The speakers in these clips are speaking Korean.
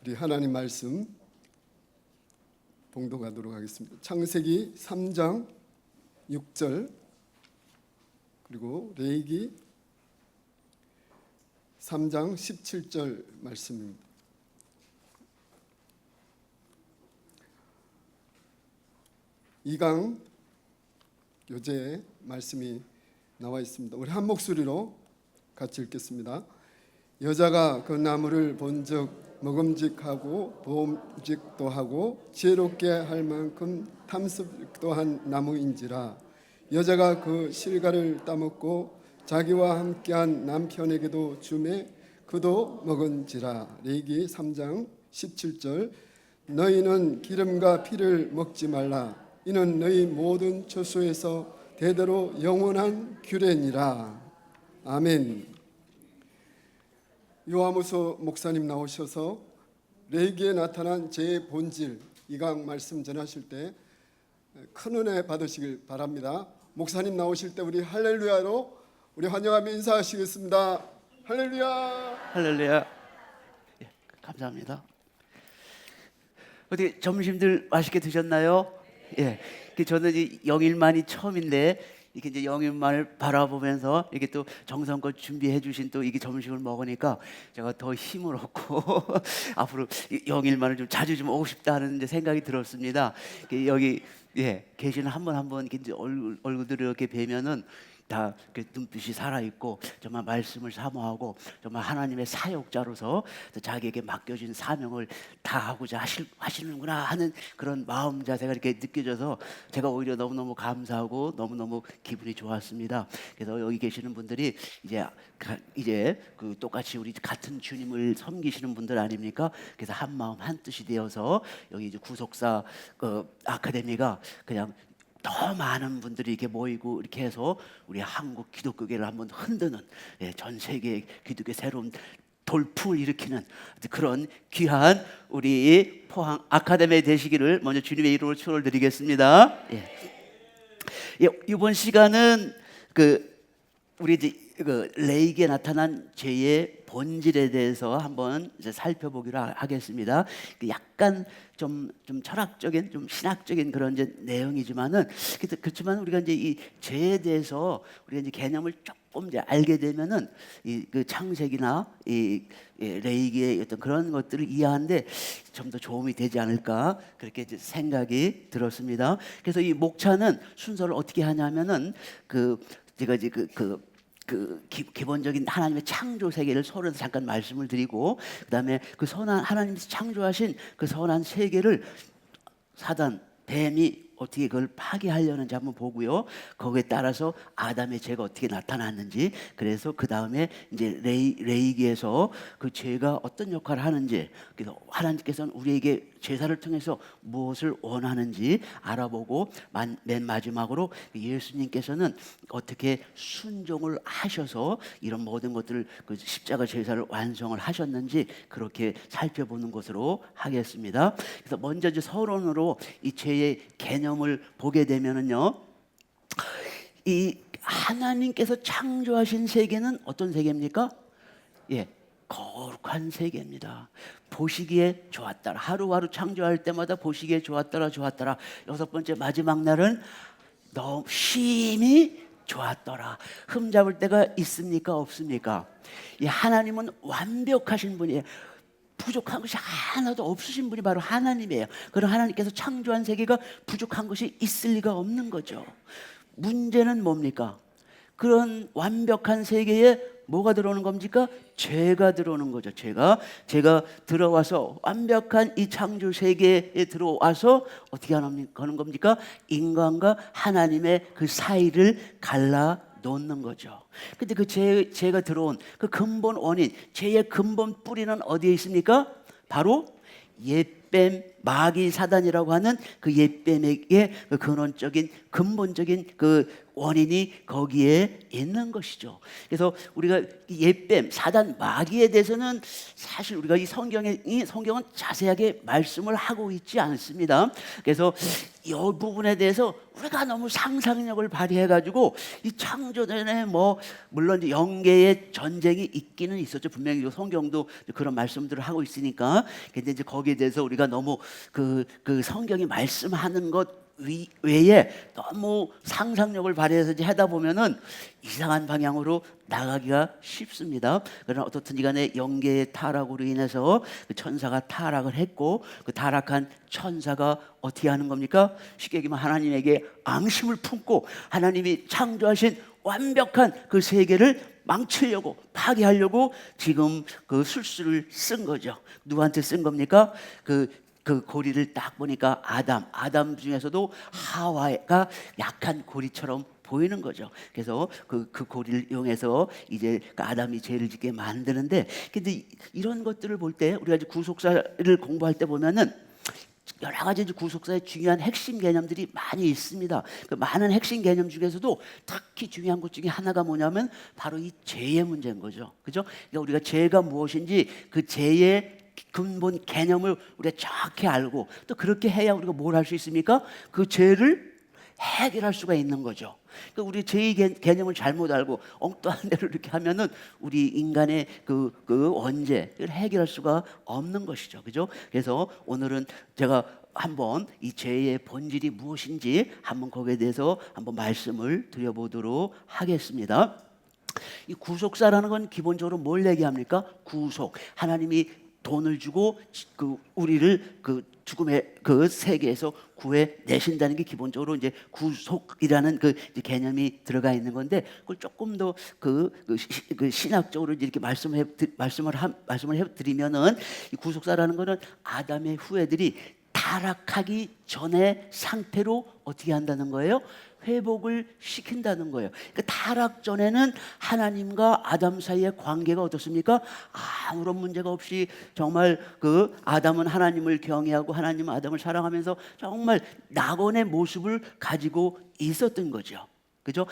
우리 하나님 말씀 봉독하도록 하겠습니다. 창세기 3장 6절 그리고 레위기 3장 17절 말씀입니다. 이강 교재 말씀이 나와 있습니다. 우리 한 목소리로 같이 읽겠습니다. 여자가 그 나무를 본즉 먹음직하고 보음직도 하고 지혜롭게 할 만큼 탐습도 한 나무인지라. 여자가 그 실과를 따먹고 자기와 함께한 남편에게도 주매 그도 먹은지라. 레위기 3장 17절. 너희는 기름과 피를 먹지 말라. 이는 너희 모든 처소에서 대대로 영원한 규례니라. 아멘. 요하무서 목사님 나오셔서 레위기에 나타난 제 본질 이강 말씀 전하실 때 큰 은혜 받으시길 바랍니다. 목사님 나오실 때 우리 할렐루야로 우리 환영하며 인사하시겠습니다. 할렐루야. 할렐루야. 예, 감사합니다. 어떻게 점심들 맛있게 드셨나요? 예, 저는 이 영일만이 처음인데 이렇게 이제 영일만을 바라보면서 이렇게 또 정성껏 준비해 주신 또 이게 점심을 먹으니까 제가 더 힘을 얻고 앞으로 영일만을 좀 자주 좀 오고 싶다는 이제 생각이 들었습니다. 여기 계시는 한 분 한 분 이제 얼굴들을 이렇게 뵈면은 다 눈빛이 살아있고 정말 말씀을 사모하고 정말 하나님의 사역자로서 자기에게 맡겨진 사명을 다하고자 하시는구나 하는 그런 마음 자세가 이렇게 느껴져서 제가 오히려 너무너무 감사하고 너무너무 기분이 좋았습니다. 그래서 여기 계시는 분들이 이제 그 똑같이 우리 같은 주님을 섬기시는 분들 아닙니까? 그래서 한 마음 한 뜻이 되어서 여기 이제 구속사 아카데미가 그냥 더 많은 분들이 이렇게 모이고 이렇게 해서 우리 한국 기독교계를 한번 흔드는 전 세계 기독교 새로운 돌풍을 일으키는 그런 귀한 우리 포항 아카데미 되시기를 먼저 주님의 이름으로 축원을 드리겠습니다. 이번 시간은 우리 이제 레위기에 나타난 죄의 본질에 대해서 한번 이제 살펴보기로 하겠습니다. 약간 좀 철학적인, 좀 신학적인 그런 이제 내용이지만은 그렇지만 우리가 이제 이 죄에 대해서 우리가 이제 개념을 조금 이제 알게 되면은 그 창세기나 레위기의 어떤 그런 것들을 이해하는데 좀 더 도움이 되지 않을까 그렇게 이제 생각이 들었습니다. 그래서 이 목차는 순서를 어떻게 하냐면은 제가 이제 기본적인 하나님의 창조 세계를 서론에서 잠깐 말씀을 드리고 그다음에 그 선한 하나님께서 창조하신 그 선한 세계를 사단 뱀이 어떻게 그걸 파괴하려는지 한번 보고요. 거기에 따라서 아담의 죄가 어떻게 나타났는지, 그래서 그 다음에 이제 레위기에서 그 죄가 어떤 역할을 하는지, 그래서 하나님께서는 우리에게 제사를 통해서 무엇을 원하는지 알아보고 맨 마지막으로 예수님께서는 어떻게 순종을 하셔서 이런 모든 것들을 그 십자가 제사를 완성을 하셨는지 그렇게 살펴보는 것으로 하겠습니다. 그래서 먼저 이제 서론으로 이 죄의 개념을 보게 되면은요, 이 하나님께서 창조하신 세계는 어떤 세계입니까? 거룩한 세계입니다. 보시기에 좋았더라. 하루하루 창조할 때마다 보시기에 좋았더라. 여섯 번째 마지막 날은 너무 심히 좋았더라. 흠잡을 데가 있습니까? 없습니까? 이 하나님은 완벽하신 분이에요. 부족한 것이 하나도 없으신 분이 바로 하나님이에요. 그럼 하나님께서 창조한 세계가 부족한 것이 있을 리가 없는 거죠. 문제는 뭡니까? 그런 완벽한 세계에 뭐가 들어오는 겁니까? 죄가 들어오는 거죠. 죄가 들어와서 완벽한 이 창조 세계에 들어와서 어떻게 하는 겁니까? 인간과 하나님의 그 사이를 갈라 놓는 거죠. 근데 그 죄가 들어온 그 근본 원인, 죄의 근본 뿌리는 어디에 있습니까? 바로 옛 옛뱀, 마귀, 사단이라고 하는 그 옛뱀에게 그 근원적인 근본적인 그 원인이 거기에 있는 것이죠. 그래서 우리가 이 옛뱀, 사단, 마귀에 대해서는 사실 우리가 이 성경은 자세하게 말씀을 하고 있지 않습니다. 그래서 이 부분에 대해서 우리가 너무 상상력을 발휘해가지고 이 창조전에 뭐 물론 이제 영계의 전쟁이 있기는 있었죠. 분명히 이 성경도 그런 말씀들을 하고 있으니까. 근데 이제 거기에 대해서 우리가 너무 그 성경이 말씀하는 것 외에 너무 상상력을 발휘해서 하다 보면은 이상한 방향으로 나가기가 쉽습니다. 그러나 어떻든지 간에 영계의 타락으로 인해서 그 천사가 타락을 했고 그 타락한 천사가 어떻게 하는 겁니까? 쉽게 얘기하면 하나님에게 앙심을 품고 하나님이 창조하신 완벽한 그 세계를 망치려고 파괴하려고 지금 그 술수를 쓴 거죠. 누구한테 쓴 겁니까? 그 고리를 딱 보니까 아담 중에서도 하와가 약한 고리처럼 보이는 거죠. 그래서 그 고리를 이용해서 이제 아담이 죄를 짓게 만드는데, 근데 이런 것들을 볼 때 우리가 이제 구속사를 공부할 때 보면은 여러 가지 구속사의 중요한 핵심 개념들이 많이 있습니다. 그 많은 핵심 개념 중에서도 특히 중요한 것 중에 하나가 뭐냐면 바로 이 죄의 문제인 거죠. 그죠? 그러니까 우리가 죄가 무엇인지 그 죄의 근본 개념을 우리가 정확히 알고 또 그렇게 해야 우리가 뭘 할 수 있습니까? 그 죄를 해결할 수가 있는 거죠. 그러니까 우리 죄의 개념을 잘못 알고 엉뚱한 대로 이렇게 하면은 우리 인간의 그 원죄를 해결할 수가 없는 것이죠. 그죠? 그래서 오늘은 제가 한번 이 죄의 본질이 무엇인지 한번 거기에 대해서 한번 말씀을 드려보도록 하겠습니다. 이 구속사라는 건 기본적으로 뭘 얘기합니까? 구속. 하나님이 돈을 주고 우리를 죽음의 그 세계에서 구해 내신다는 게 기본적으로 이제 구속이라는 개념이 들어가 있는 건데, 그걸 조금 더 신학적으로 이렇게 말씀을 해드리면은 이 구속사라는 거는 아담의 후예들이 타락하기 전의 상태로 어떻게 한다는 거예요? 회복을 시킨다는 거예요. 그러니까 타락 전에는 하나님과 아담 사이의 관계가 어떻습니까? 아무런 문제가 없이 정말 아담은 하나님을 경외하고 하나님은 아담을 사랑하면서 정말 낙원의 모습을 가지고 있었던 거죠. 그죠?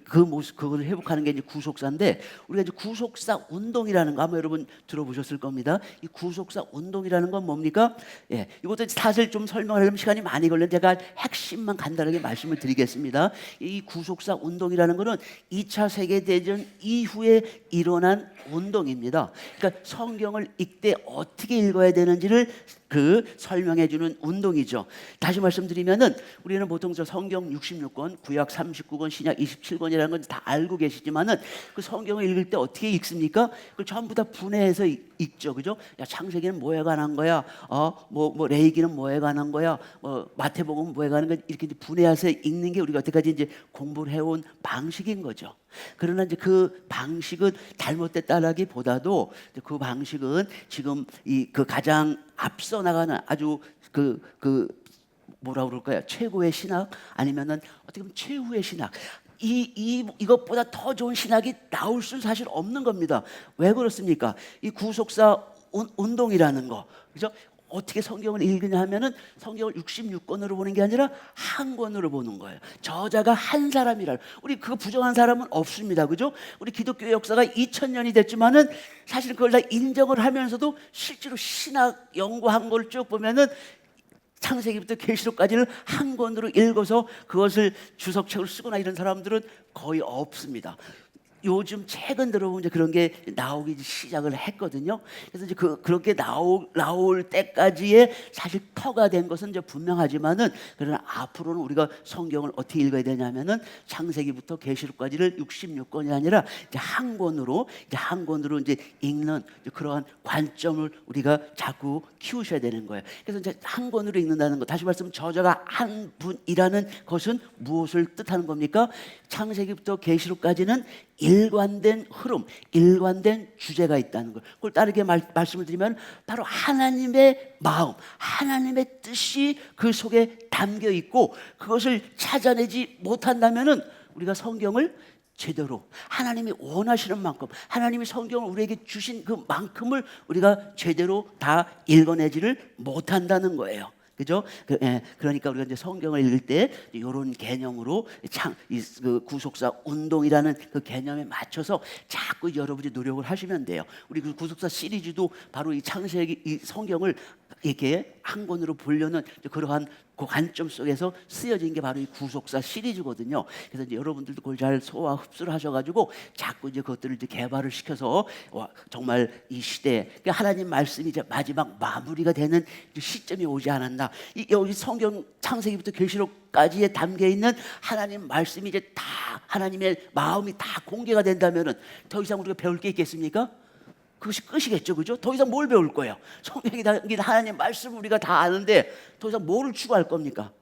그 모습, 그걸 회복하는 게 이제 구속사인데, 우리가 이제 구속사 운동이라는 거 아마 여러분 들어보셨을 겁니다. 이 구속사 운동이라는 건 뭡니까? 예, 이것도 사실 좀 설명하려면 시간이 많이 걸리는데 제가 핵심만 간단하게 말씀을 드리겠습니다. 이 구속사 운동이라는 거는 2차 세계대전 이후에 일어난 운동입니다. 그러니까 성경을 읽되 어떻게 읽어야 되는지를 설명해 주는 운동이죠. 다시 말씀드리면은 우리는 보통 저 성경 66권, 구약 39권, 신약 27권이라는 건 다 알고 계시지만은 그 성경을 읽을 때 어떻게 읽습니까? 그걸 전부 다 분해해서 읽죠. 그죠? 야, 창세기는 뭐에 관한 거야? 뭐 레위기는 뭐에 관한 거야? 마태복음은 뭐에 관한 거야? 이렇게 분해해서 읽는 게 우리가 여태까지 이제 공부를 해온 방식인 거죠. 그러나 이제 그 방식은 잘못됐다라기보다도 그 방식은 지금 가장 앞서 나가는 아주 뭐라 그럴까요? 최고의 신학 아니면은 어떻게 보면 최후의 신학. 이것보다 더 좋은 신학이 나올 수는 사실 없는 겁니다. 왜 그렇습니까? 이 구속사 운동이라는 거, 그죠? 어떻게 성경을 읽느냐 하면은 성경을 66권으로 보는 게 아니라 한 권으로 보는 거예요. 저자가 한 사람이라. 우리 그거 부정한 사람은 없습니다. 그죠? 우리 기독교 역사가 2000년이 됐지만은 사실 그걸 다 인정을 하면서도 실제로 신학 연구한 걸 쭉 보면은 창세기부터 계시록까지를 한 권으로 읽어서 그것을 주석책을 쓰거나 이런 사람들은 거의 없습니다. 요즘 최근 들어보면 이제 그런 게 나오기 시작을 했거든요. 그래서 이제 그렇게 나올 때까지의 사실 터가 된 것은 이제 분명하지만은, 그러나 앞으로는 우리가 성경을 어떻게 읽어야 되냐면은 창세기부터 계시록까지를 66권이 아니라 이제 한 권으로 이제 읽는 이제 그러한 관점을 우리가 자꾸 키우셔야 되는 거예요. 그래서 이제 한 권으로 읽는다는 거, 다시 말씀 저자가 한 분이라는 것은 무엇을 뜻하는 겁니까? 창세기부터 계시록까지는 일관된 흐름, 일관된 주제가 있다는 걸. 그걸 다르게 말씀을 드리면 바로 하나님의 마음, 하나님의 뜻이 그 속에 담겨 있고, 그것을 찾아내지 못한다면은 우리가 성경을 제대로 하나님이 원하시는 만큼 하나님이 성경을 우리에게 주신 그 만큼을 우리가 제대로 다 읽어내지를 못한다는 거예요. 그죠? 그러니까 우리가 이제 성경을 읽을 때 이런 개념으로 그 구속사 운동이라는 그 개념에 맞춰서 자꾸 여러분이 노력을 하시면 돼요. 우리 그 구속사 시리즈도 바로 이 창세기 이 성경을 이렇게 한 권으로 보려는 그러한 그 관점 속에서 쓰여진 게 바로 이 구속사 시리즈거든요. 그래서 이제 여러분들도 그걸 잘 소화 흡수를 하셔가지고 자꾸 이제 그것들을 이제 개발을 시켜서 정말 이 시대 그러니까 하나님 말씀이 이제 마지막 마무리가 되는 시점이 오지 않았나. 여기 성경 창세기부터 계시록까지에 담겨 있는 하나님 말씀이 이제 다 하나님의 마음이 다 공개가 된다면은 더 이상 우리가 배울 게 있겠습니까? 그것이 끝이겠죠, 그죠? 더 이상 뭘 배울 거예요? 성경이 담긴 하나님 말씀 우리가 다 아는데 더 이상 뭐를 추구할 겁니까?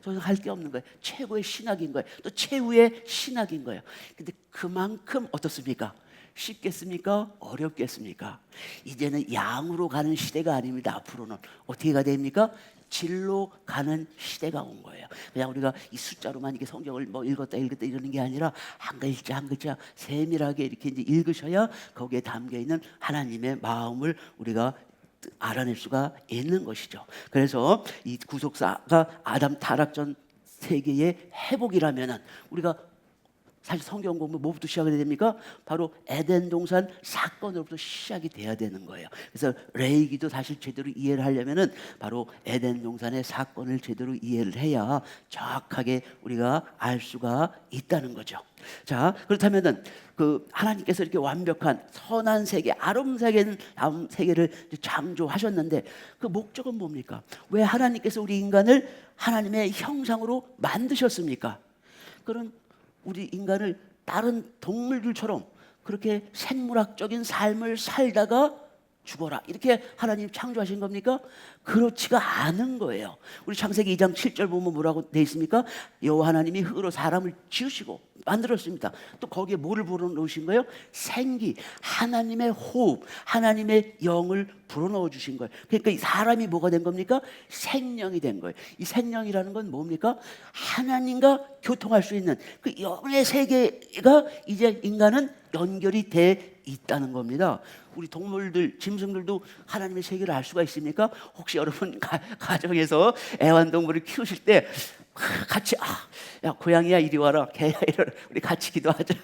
더 이상 할 게 없는 거예요. 최고의 신학인 거예요. 또 최후의 신학인 거예요. 근데 그만큼 어떻습니까? 쉽겠습니까? 어렵겠습니까? 이제는 양으로 가는 시대가 아닙니다. 앞으로는 어떻게 가야 됩니까? 질로 가는 시대가 온 거예요. 그냥 우리가 이 숫자로만 이게 성경을 뭐 읽었다 이러는 게 아니라 한 글자 한 글자 세밀하게 이렇게 이제 읽으셔야 거기에 담겨 있는 하나님의 마음을 우리가 알아낼 수가 있는 것이죠. 그래서 이 구속사가 아담 타락 전 세계의 회복이라면은 우리가 사실 성경 공부 뭐부터 시작해야 됩니까? 바로 에덴 동산 사건으로부터 시작이 돼야 되는 거예요. 그래서 레위기도 사실 제대로 이해를 하려면은 바로 에덴 동산의 사건을 제대로 이해를 해야 정확하게 우리가 알 수가 있다는 거죠. 자, 그렇다면은 그 하나님께서 이렇게 완벽한 선한 세계, 아름다운 세계를 창조하셨는데 그 목적은 뭡니까? 왜 하나님께서 우리 인간을 하나님의 형상으로 만드셨습니까? 그런 우리 인간을 다른 동물들처럼 그렇게 생물학적인 삶을 살다가 죽어라 이렇게 하나님 창조하신 겁니까? 그렇지가 않은 거예요. 우리 창세기 2장 7절 보면 뭐라고 돼 있습니까? 여호와 하나님이 흙으로 사람을 지으시고 만들었습니다. 또 거기에 뭐를 불어넣으신 거예요? 생기, 하나님의 호흡, 하나님의 영을 불어넣어 주신 거예요. 그러니까 이 사람이 뭐가 된 겁니까? 생명이 된 거예요. 이 생명이라는 건 뭡니까? 하나님과 교통할 수 있는 그 영의 세계가 이제 인간은 연결이 돼 있다는 겁니다. 우리 동물들, 짐승들도 하나님의 세계를 알 수가 있습니까? 혹시 여러분 가정에서 애완동물을 키우실 때 같이 야 고양이야 이리 와라, 개야 이리 와라, 우리 같이 기도하자.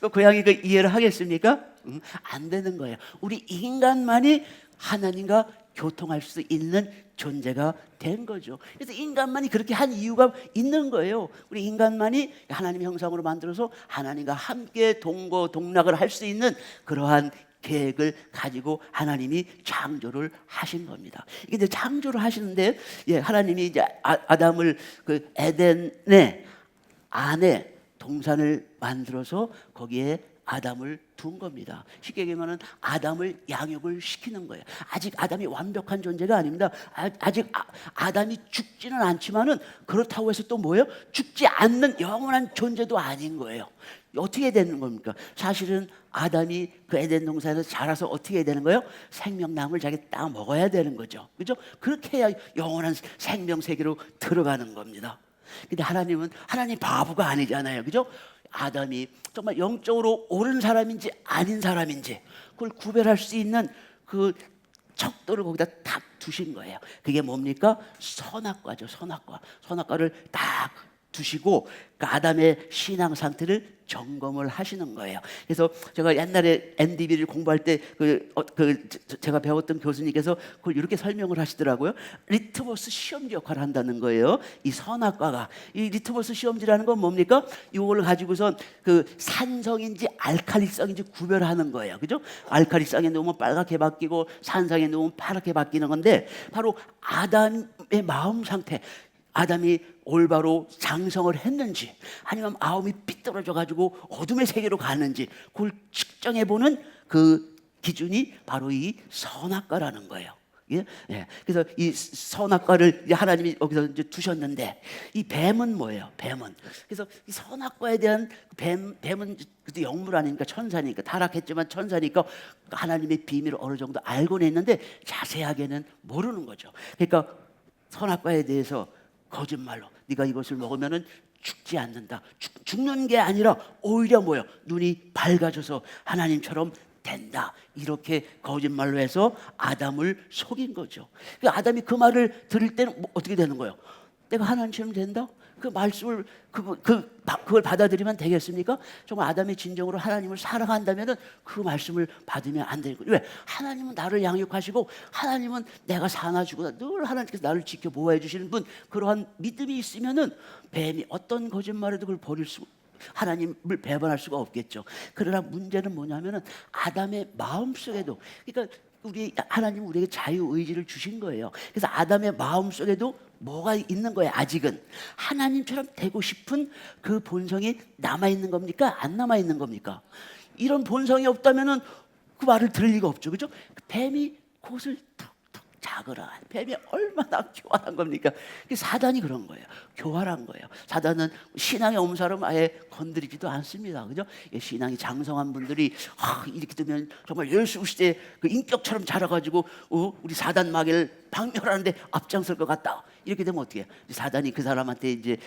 그 고양이가 이해를 하겠습니까? 안 되는 거예요. 우리 인간만이 하나님과 교통할 수 있는 존재가 된 거죠. 그래서 인간만이 그렇게 한 이유가 있는 거예요. 우리 인간만이 하나님의 형상으로 만들어서 하나님과 함께 동거동락을 할 수 있는 그러한 계획을 가지고 하나님이 창조를 하신 겁니다. 이게 창조를 하시는데, 하나님이 이제 아담을 그 에덴의 안에 동산을 만들어서 거기에 아담을 둔 겁니다. 쉽게 얘기하면 아담을 양육을 시키는 거예요. 아직 아담이 완벽한 존재가 아닙니다. 아직 아담이 죽지는 않지만은 그렇다고 해서 또 뭐예요? 죽지 않는 영원한 존재도 아닌 거예요. 어떻게 되는 겁니까? 사실은 아담이 그 에덴 동산에서 자라서 어떻게 해야 되는 거예요? 생명나무를 자기 딱 먹어야 되는 거죠. 그죠? 그렇게 해야 영원한 생명 세계로 들어가는 겁니다. 근데 하나님 바보가 아니잖아요. 그죠? 아담이 정말 영적으로 옳은 사람인지 아닌 사람인지 그걸 구별할 수 있는 그 척도를 거기다 딱 두신 거예요. 그게 뭡니까? 선악과죠. 선악과를 딱 두시고 그 아담의 신앙 상태를 점검을 하시는 거예요. 그래서 제가 옛날에 NDB를 공부할 때 제가 배웠던 교수님께서 그걸 이렇게 설명을 하시더라고요. 리트머스 시험지 역할을 한다는 거예요. 이 선악과가. 이 리트머스 시험지라는 건 뭡니까? 이걸 가지고선 그 산성인지 알칼리성인지 구별하는 거예요. 그죠? 알칼리성에 놓으면 빨갛게 바뀌고 산성에 놓으면 파랗게 바뀌는 건데 바로 아담의 마음 상태, 아담이 올바로 장성을 했는지 아니면 마음이 삐뚤어져 가지고 어둠의 세계로 가는지 그걸 측정해보는 그 기준이 바로 이 선악과라는 거예요. 그래서 이 선악과를 하나님이 여기서 이제 두셨는데 이 뱀은 뭐예요? 뱀은 그래서 이 선악과에 대한 뱀은 그때 영물 아니니까 천사니까 타락했지만 천사니까 하나님의 비밀을 어느 정도 알고는 있는데 자세하게는 모르는 거죠. 그러니까 선악과에 대해서 거짓말로 네가 이것을 먹으면은 죽지 않는다. 죽는 게 아니라 오히려 뭐요? 눈이 밝아져서 하나님처럼 된다. 이렇게 거짓말로 해서 아담을 속인 거죠. 아담이 그 말을 들을 때는 어떻게 되는 거예요? 내가 하나님처럼 된다? 그 말씀을 그걸 받아들이면 되겠습니까? 정말 아담이 진정으로 하나님을 사랑한다면은 그 말씀을 받으면 안 되는 거예요. 왜? 하나님은 나를 양육하시고 하나님은 내가 사놔주고 늘 하나님께서 나를 지켜 보호해 주시는 분, 그러한 믿음이 있으면은 뱀이 어떤 거짓말에도 그걸 버릴 수, 하나님을 배반할 수가 없겠죠. 그러나 문제는 뭐냐면은 아담의 마음 속에도, 그러니까 하나님 우리에게 자유 의지를 주신 거예요. 그래서 아담의 마음 속에도 뭐가 있는 거예요? 아직은 하나님처럼 되고 싶은 그 본성이 남아 있는 겁니까? 안 남아 있는 겁니까? 이런 본성이 없다면은 그 말을 들을 리가 없죠, 그죠? 뱀이 그것을 툭툭 작으라. 뱀이 얼마나 교활한 겁니까? 사단이 그런 거예요. 교활한 거예요. 사단은 신앙에 없는 사람 아예 건드리지도 않습니다, 그죠? 신앙이 장성한 분들이 이렇게 되면 정말 예수 시대 그 인격처럼 자라가지고 우리 사단 마귀를 박멸하는데 앞장설 것 같다. 이렇게 되면 어떻게 해요? 사단이 그 사람한테 이제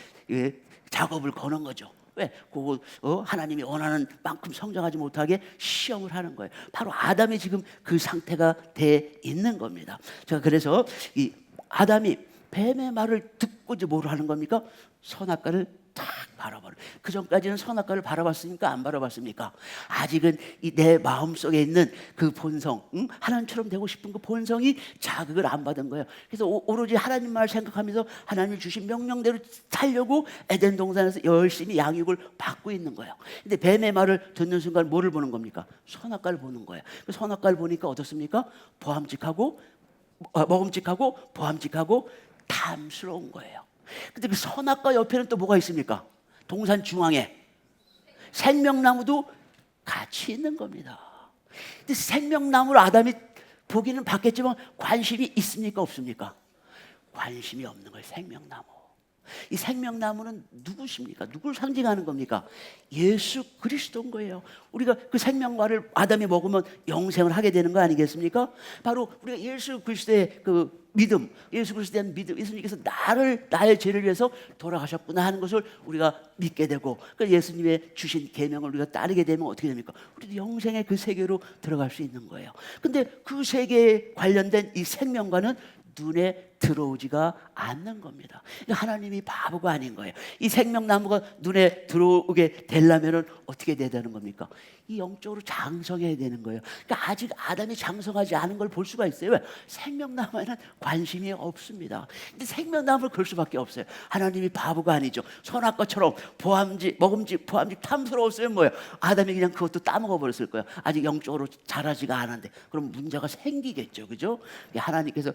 작업을 거는 거죠. 왜? 그거 하나님이 원하는 만큼 성장하지 못하게 시험을 하는 거예요. 바로 아담이 지금 그 상태가 돼 있는 겁니다. 제가 그래서 이 아담이 뱀의 말을 듣고 이제 뭘 하는 겁니까? 선악과를 딱 바라보는. 그 전까지는 선악과를 바라봤습니까? 안 바라봤습니까? 아직은 내 마음 속에 있는 그 본성, 하나님처럼 되고 싶은 그 본성이 자극을 안 받은 거예요. 그래서 오로지 하나님 말 생각하면서 하나님이 주신 명령대로 살려고 에덴 동산에서 열심히 양육을 받고 있는 거예요. 근데 뱀의 말을 듣는 순간 뭐를 보는 겁니까? 선악과를 보는 거예요. 그 선악과를 보니까 어떻습니까? 먹음직하고 보암직하고 탐스러운 거예요. 근데 그 선악과 옆에는 또 뭐가 있습니까? 동산 중앙에 생명나무도 같이 있는 겁니다. 근데 생명나무를 아담이 보기는 봤겠지만 관심이 있습니까? 없습니까? 관심이 없는 거예요. 생명나무. 이 생명나무는 누구십니까? 누굴 상징하는 겁니까? 예수 그리스도인 거예요. 우리가 그 생명과를 아담이 먹으면 영생을 하게 되는 거 아니겠습니까? 바로 우리가 예수 그리스도의 그 믿음, 예수 그리스도에 대한 믿음, 예수님께서 나의 죄를 위해서 돌아가셨구나 하는 것을 우리가 믿게 되고, 그 예수님의 주신 계명을 우리가 따르게 되면 어떻게 됩니까? 우리도 영생의 그 세계로 들어갈 수 있는 거예요. 근데 그 세계에 관련된 이 생명과는 눈에 들어오지가 않는 겁니다. 하나님이 바보가 아닌 거예요. 이 생명나무가 눈에 들어오게 되려면 어떻게 돼야 되는 겁니까? 이 영적으로 장성해야 되는 거예요. 그러니까 아직 아담이 장성하지 않은 걸 볼 수가 있어요. 왜? 생명나무에는 관심이 없습니다. 근데 생명나무를 걸 수밖에 없어요. 하나님이 바보가 아니죠. 선악과처럼 먹음직, 보암직 탐스러웠으면 뭐예요? 아담이 그냥 그것도 따먹어 버렸을 거예요. 아직 영적으로 자라지가 않았는데. 그럼 문제가 생기겠죠, 그죠? 하나님께서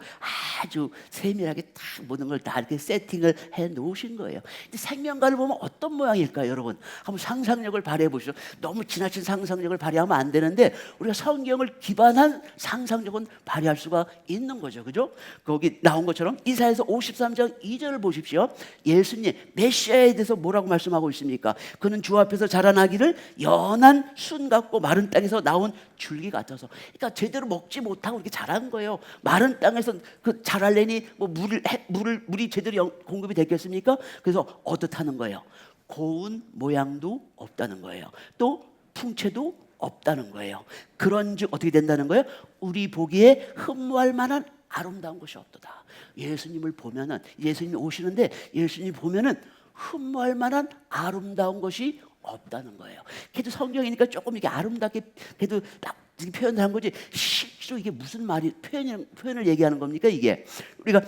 아주 세밀하게 딱 모든 걸 다 이렇게 세팅을 해 놓으신 거예요. 근데 생명과를 보면 어떤 모양일까요, 여러분? 한번 상상력을 발휘해 보시죠. 너무 지나친 상상력을 발휘하면 안 되는데 우리가 성경을 기반한 상상력은 발휘할 수가 있는 거죠, 그죠? 거기 나온 것처럼 이사야서 53장 2절을 보십시오. 예수님 메시아에 대해서 뭐라고 말씀하고 있습니까? 그는 주 앞에서 자라나기를 연한 순 같고 마른 땅에서 나온 줄기 같아서. 그러니까 제대로 먹지 못하고 이렇게 자란 거예요. 마른 땅에서 그 자랄래니 뭐 물이 제대로 공급이 됐겠습니까? 그래서 어떻다는 거예요. 고운 모양도 없다는 거예요. 또 풍채도 없다는 거예요. 그런즉 어떻게 된다는 거예요? 우리 보기에 흠모할 만한 아름다운 것이 없도다. 예수님을 보면은, 예수님이 오시는데 예수님 보면은 흠모할 만한 아름다운 것이 없다는 거예요. 그래도 성경이니까 조금 이게 아름답게 그래도 딱 표현을 한 거지, 실제로 이게 무슨 말이 표현을 얘기하는 겁니까? 이게 우리가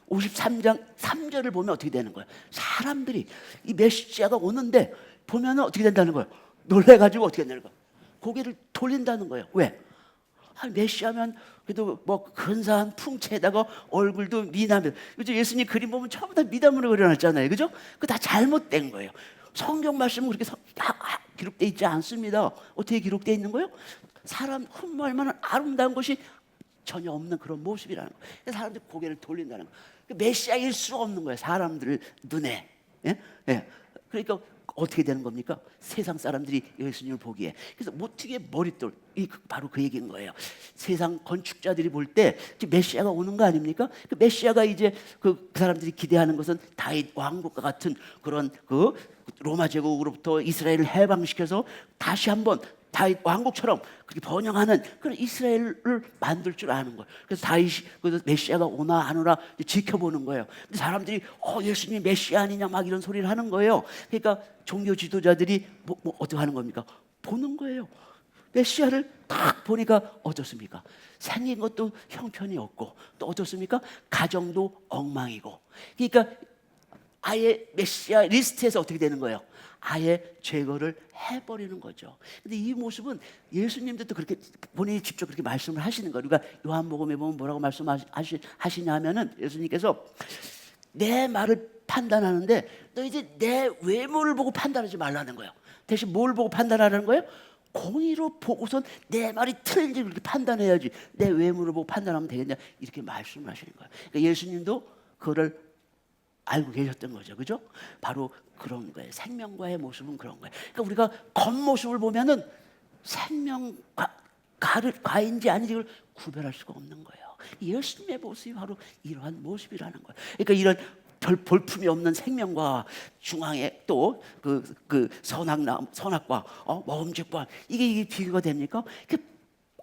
53장 3절을 보면 어떻게 되는 거예요? 사람들이 이 메시아가 오는데 보면은 어떻게 된다는 거예요? 놀래가지고 어떻게 되는 거예요? 고개를 돌린다는 거예요. 왜? 메시아면 그래도 뭐 근사한 풍채에다가 얼굴도 미남이에요. 요즘 예수님 그림 보면 전부 다 미담으로 그려놨잖아요, 그죠? 그 다 잘못된 거예요. 성경 말씀은 그렇게 기록되어 있지 않습니다. 어떻게 기록되어 있는 거예요? 사람 흠모할 만한 아름다운 것이 전혀 없는 그런 모습이라는 거예요. 사람들이 고개를 돌린다는 거예요. 메시아일 수 없는 거예요, 사람들 눈에. 예? 그러니까 어떻게 되는 겁니까? 세상 사람들이 예수님을 보기에. 그래서 모퉁이의 머릿돌, 바로 그 얘기인 거예요. 세상 건축자들이 볼 때 메시아가 오는 거 아닙니까? 그 메시아가 이제 그 사람들이 기대하는 것은 다윗 왕국과 같은 그런 그 로마 제국으로부터 이스라엘을 해방시켜서 다시 한번 다윗 왕국처럼 그렇게 번영하는 그런 이스라엘을 만들 줄 아는 거예요. 그래서 다윗이 그 메시아가 오나 안 오나 지켜보는 거예요. 근데 사람들이 예수님이 메시아 아니냐 막 이런 소리를 하는 거예요. 그러니까 종교 지도자들이 뭐 어떻게 하는 겁니까? 보는 거예요. 메시아를 딱 보니까 어떻습니까? 생긴 것도 형편이 없고 또 어떻습니까? 가정도 엉망이고. 그러니까 아예 메시아 리스트에서 어떻게 되는 거예요? 아예 제거를 해버리는 거죠. 근데 이 모습은 예수님도 또 그렇게 본인이 직접 그렇게 말씀을 하시는 거예요. 그러니까 요한복음에 보면 뭐라고 말씀하시냐면은 예수님께서 내 말을 판단하는데 너 이제 내 외모를 보고 판단하지 말라는 거예요. 대신 뭘 보고 판단하라는 거예요? 공의로 보고선 내 말이 틀린지 그렇게 판단해야지 내 외모를 보고 판단하면 되겠냐 이렇게 말씀을 하시는 거예요. 그러니까 예수님도 그거를 알고 계셨던 거죠, 그죠? 바로 그런 거예요. 생명과의 모습은 그런 거예요. 그러니까 우리가 겉모습을 보면은 생명과인지 아닌지 를 구별할 수가 없는 거예요. 예수님의 모습이 바로 이러한 모습이라는 거예요. 그러니까 이런 볼품이 없는 생명과 중앙에 또 그 선악과 먹음직과 이게 비교가 됩니까? 그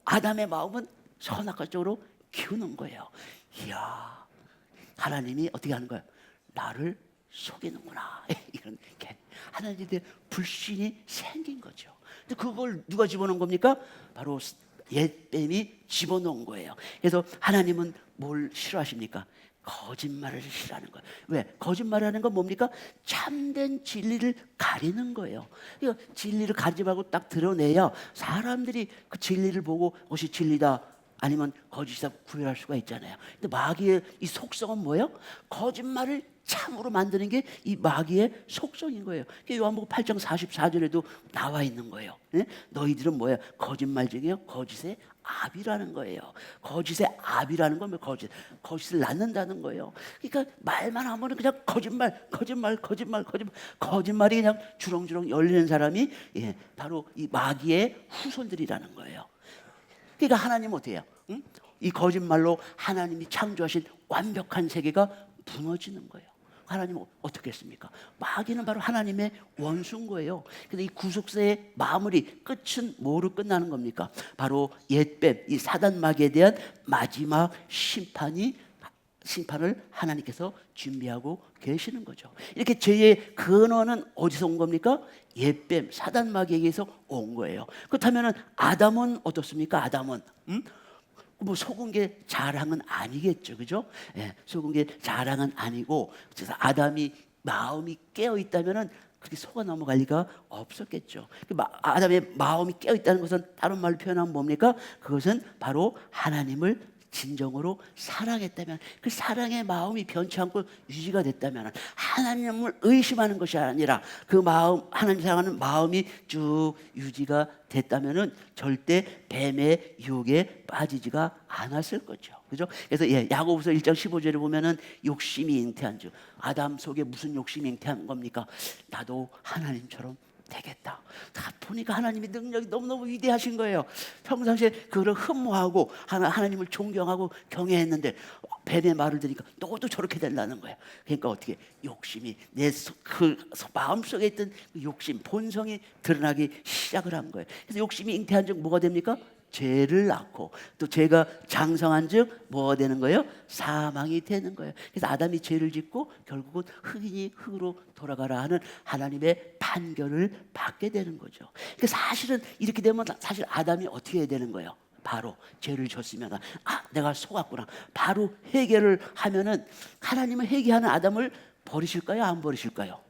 아담의 마음은 선악과 쪽으로 기우는 거예요. 이야, 하나님이 어떻게 하는 거예요? 나를 속이는구나. 이런 게 하나님에 대해 불신이 생긴 거죠. 근데 그걸 누가 집어넣은 겁니까? 바로 옛뱀이 집어넣은 거예요. 그래서 하나님은 뭘 싫어하십니까? 거짓말을 싫어하는 거예요. 왜? 거짓말하는 건 뭡니까? 참된 진리를 가리는 거예요. 그러니까 진리를 가리지 말고 딱 드러내야 사람들이 그 진리를 보고 그것이 진리다 아니면 거짓이다 구별할 수가 있잖아요. 근데 마귀의 이 속성은 뭐예요? 거짓말을 참으로 만드는 게 이 마귀의 속성인 거예요. 요한복음 8장 44절에도 나와 있는 거예요. 네? 너희들은 뭐예요? 거짓말 중에요. 거짓의 압이라는 거예요. 거짓의 압이라는 건 뭐 거짓을 낳는다는 거예요. 그러니까 말만 하면 그냥 거짓말이 그냥 주렁주렁 열리는 사람이 바로 이 마귀의 후손들이라는 거예요. 그러니까 하나님은 어떻게 해요? 응? 이 거짓말로 하나님이 창조하신 완벽한 세계가 무너지는 거예요. 하나님은 어떻게 했습니까? 마귀는 바로 하나님의 원수인 거예요. 근데 이 구속사의 마무리, 끝은 뭐로 끝나는 겁니까? 바로 옛뱀, 이 사단 마귀에 대한 마지막 심판을 하나님께서 준비하고 계시는 거죠. 이렇게 죄의 근원은 어디서 온 겁니까? 옛뱀, 사단 마귀에게서 온 거예요. 그렇다면 아담은 어떻습니까? 아담은 뭐 속은 게 자랑은 아니겠죠, 그죠? 속은 게 자랑은 아니고, 그래서 아담이 마음이 깨어 있다면은 그렇게 속아 넘어갈 리가 없었겠죠. 아담의 마음이 깨어 있다는 것은 다른 말로 표현하면 뭡니까? 그것은 바로 하나님을 진정으로 사랑했다면, 그 사랑의 마음이 변치 않고 유지가 됐다면, 하나님을 의심하는 것이 아니라 그 마음, 하나님 사랑하는 마음이 쭉 유지가 됐다면은 절대 뱀의 유혹에 빠지지가 않았을 거죠. 그죠? 그래서 야고보서 1장 15절에 보면은 욕심이 잉태한 줄, 아담 속에 무슨 욕심이 잉태한 겁니까? 나도 하나님처럼 되겠다. 다 보니까 하나님의 능력이 너무너무 위대하신 거예요. 평상시에 그걸 흠모하고 하나님을 존경하고 경외했는데 뱀의 말을 들으니까 너도 저렇게 되려는 거예요. 그러니까 어떻게 욕심이 그 마음속에 있던 그 욕심, 본성이 드러나기 시작을 한 거예요. 그래서 욕심이 잉태한 즉 뭐가 됩니까? 죄를 낳고 또 죄가 장성한 즉 뭐가 되는 거예요? 사망이 되는 거예요. 그래서 아담이 죄를 짓고 결국은 흑인이 흑으로 돌아가라 하는 하나님의 판결을 받게 되는 거죠. 그러니까 사실은 이렇게 되면 사실 아담이 어떻게 해야 되는 거예요? 바로 죄를 졌으면 내가 속았구나. 바로 회개를 하면은 하나님은 회개하는 아담을 버리실까요? 안 버리실까요?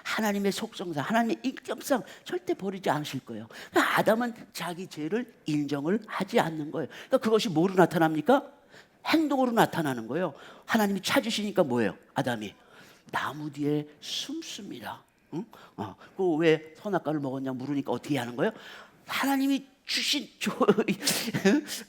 하나님의 속성상, 하나님의 인격상 절대 버리지 않으실 거예요. 그러니까 아담은 자기 죄를 인정을 하지 않는 거예요. 그러니까 그것이 뭐로 나타납니까? 행동으로 나타나는 거예요. 하나님이 찾으시니까 뭐예요? 아담이 나무 뒤에 숨습니다. 응? 그 왜 선악과를 먹었냐 물으니까 어떻게 하는 거예요? 하나님이 주신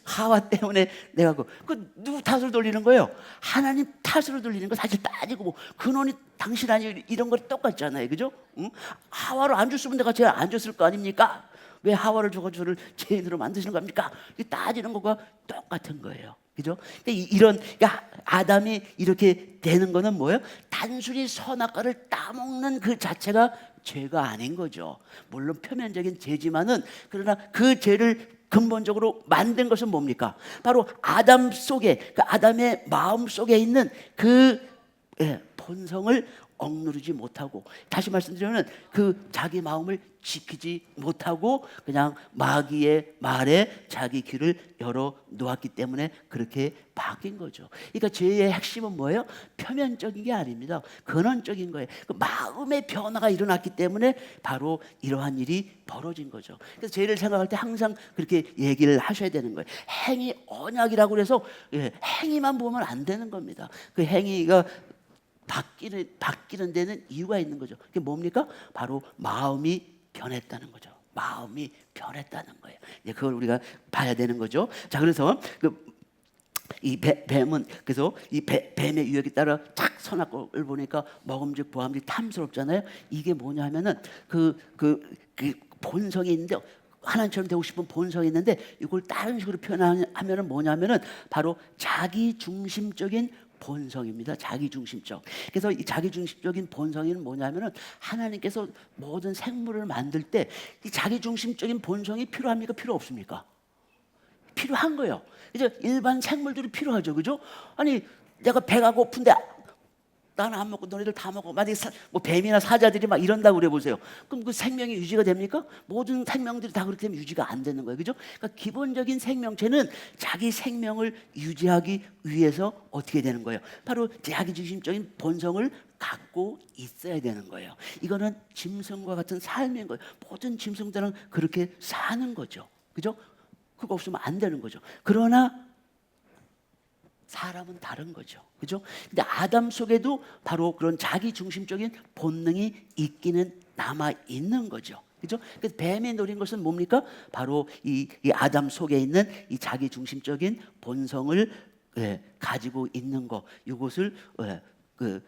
하와 때문에 내가 그 누구 탓을 돌리는 거예요? 하나님 탓으로 돌리는 거 사실 따지고 뭐 근원이 당신 아니 이런 거 똑같잖아요, 그죠? 응? 하와를 안 줬으면 내가 쟤 안 줬을 거 아닙니까? 왜 하와를 줘가 저를 죄인으로 만드시는 겁니까? 이 따지는 거가 똑같은 거예요, 그죠? 이런 그러니까 아담이 이렇게 되는 거는 뭐예요? 단순히 선악과를 따먹는 그 자체가 죄가 아닌 거죠. 물론 표면적인 죄지만은 그러나 그 죄를 근본적으로 만든 것은 뭡니까? 바로 아담 속에 그 아담의 마음 속에 있는 그 본성을 억누르지 못하고 다시 말씀드리면 그 자기 마음을 지키지 못하고 그냥 마귀의 말에 자기 귀를 열어 놓았기 때문에 그렇게 바뀐 거죠. 그러니까 죄의 핵심은 뭐예요? 표면적인 게 아닙니다. 근원적인 거예요. 그 마음의 변화가 일어났기 때문에 바로 이러한 일이 벌어진 거죠. 그래서 죄를 생각할 때 항상 그렇게 얘기를 하셔야 되는 거예요. 행위 언약이라고 해서 행위만 보면 안 되는 겁니다. 그 행위가 바뀌는 데는 이유가 있는 거죠. 그게 뭡니까? 바로 마음이 변했다는 거죠. 마음이 변했다는 거예요. 이제 그걸 우리가 봐야 되는 거죠. 자, 그래서 이 뱀은 그래서 이 뱀의 유혹에 따라 탁 선악과를 보니까 먹음직 보암직 탐스럽잖아요. 이게 뭐냐 하면은 그 본성이 있는데 하나님처럼 되고 싶은 본성이 있는데 이걸 다른 식으로 표현하면은 뭐냐면은 바로 자기 중심적인 본성입니다. 자기중심적. 그래서 이 자기중심적인 본성은 뭐냐면은 하나님께서 모든 생물을 만들 때 이 자기중심적인 본성이 필요합니까? 필요 없습니까? 필요한 거예요. 이제 일반 생물들이 필요하죠, 그죠? 아니 내가 배가 고픈데 나는 안 먹고 너네들 다 먹어. 만약에 뭐 뱀이나 사자들이 막 이런다고 그래 보세요. 그럼 그 생명이 유지가 됩니까? 모든 생명들이 다 그렇게 되면 유지가 안 되는 거예요, 그죠? 그러니까 기본적인 생명체는 자기 생명을 유지하기 위해서 어떻게 되는 거예요? 바로 자기중심적인 본성을 갖고 있어야 되는 거예요. 이거는 짐승과 같은 삶인 거예요. 모든 짐승들은 그렇게 사는 거죠, 그죠? 그거 없으면 안 되는 거죠. 그러나 사람은 다른 거죠, 그죠? 근데 아담 속에도 바로 그런 자기 중심적인 본능이 있기는 남아 있는 거죠, 그죠? 그래서 뱀이 노린 것은 뭡니까? 바로 이 아담 속에 있는 이 자기 중심적인 본성을 가지고 있는 거, 이것을 그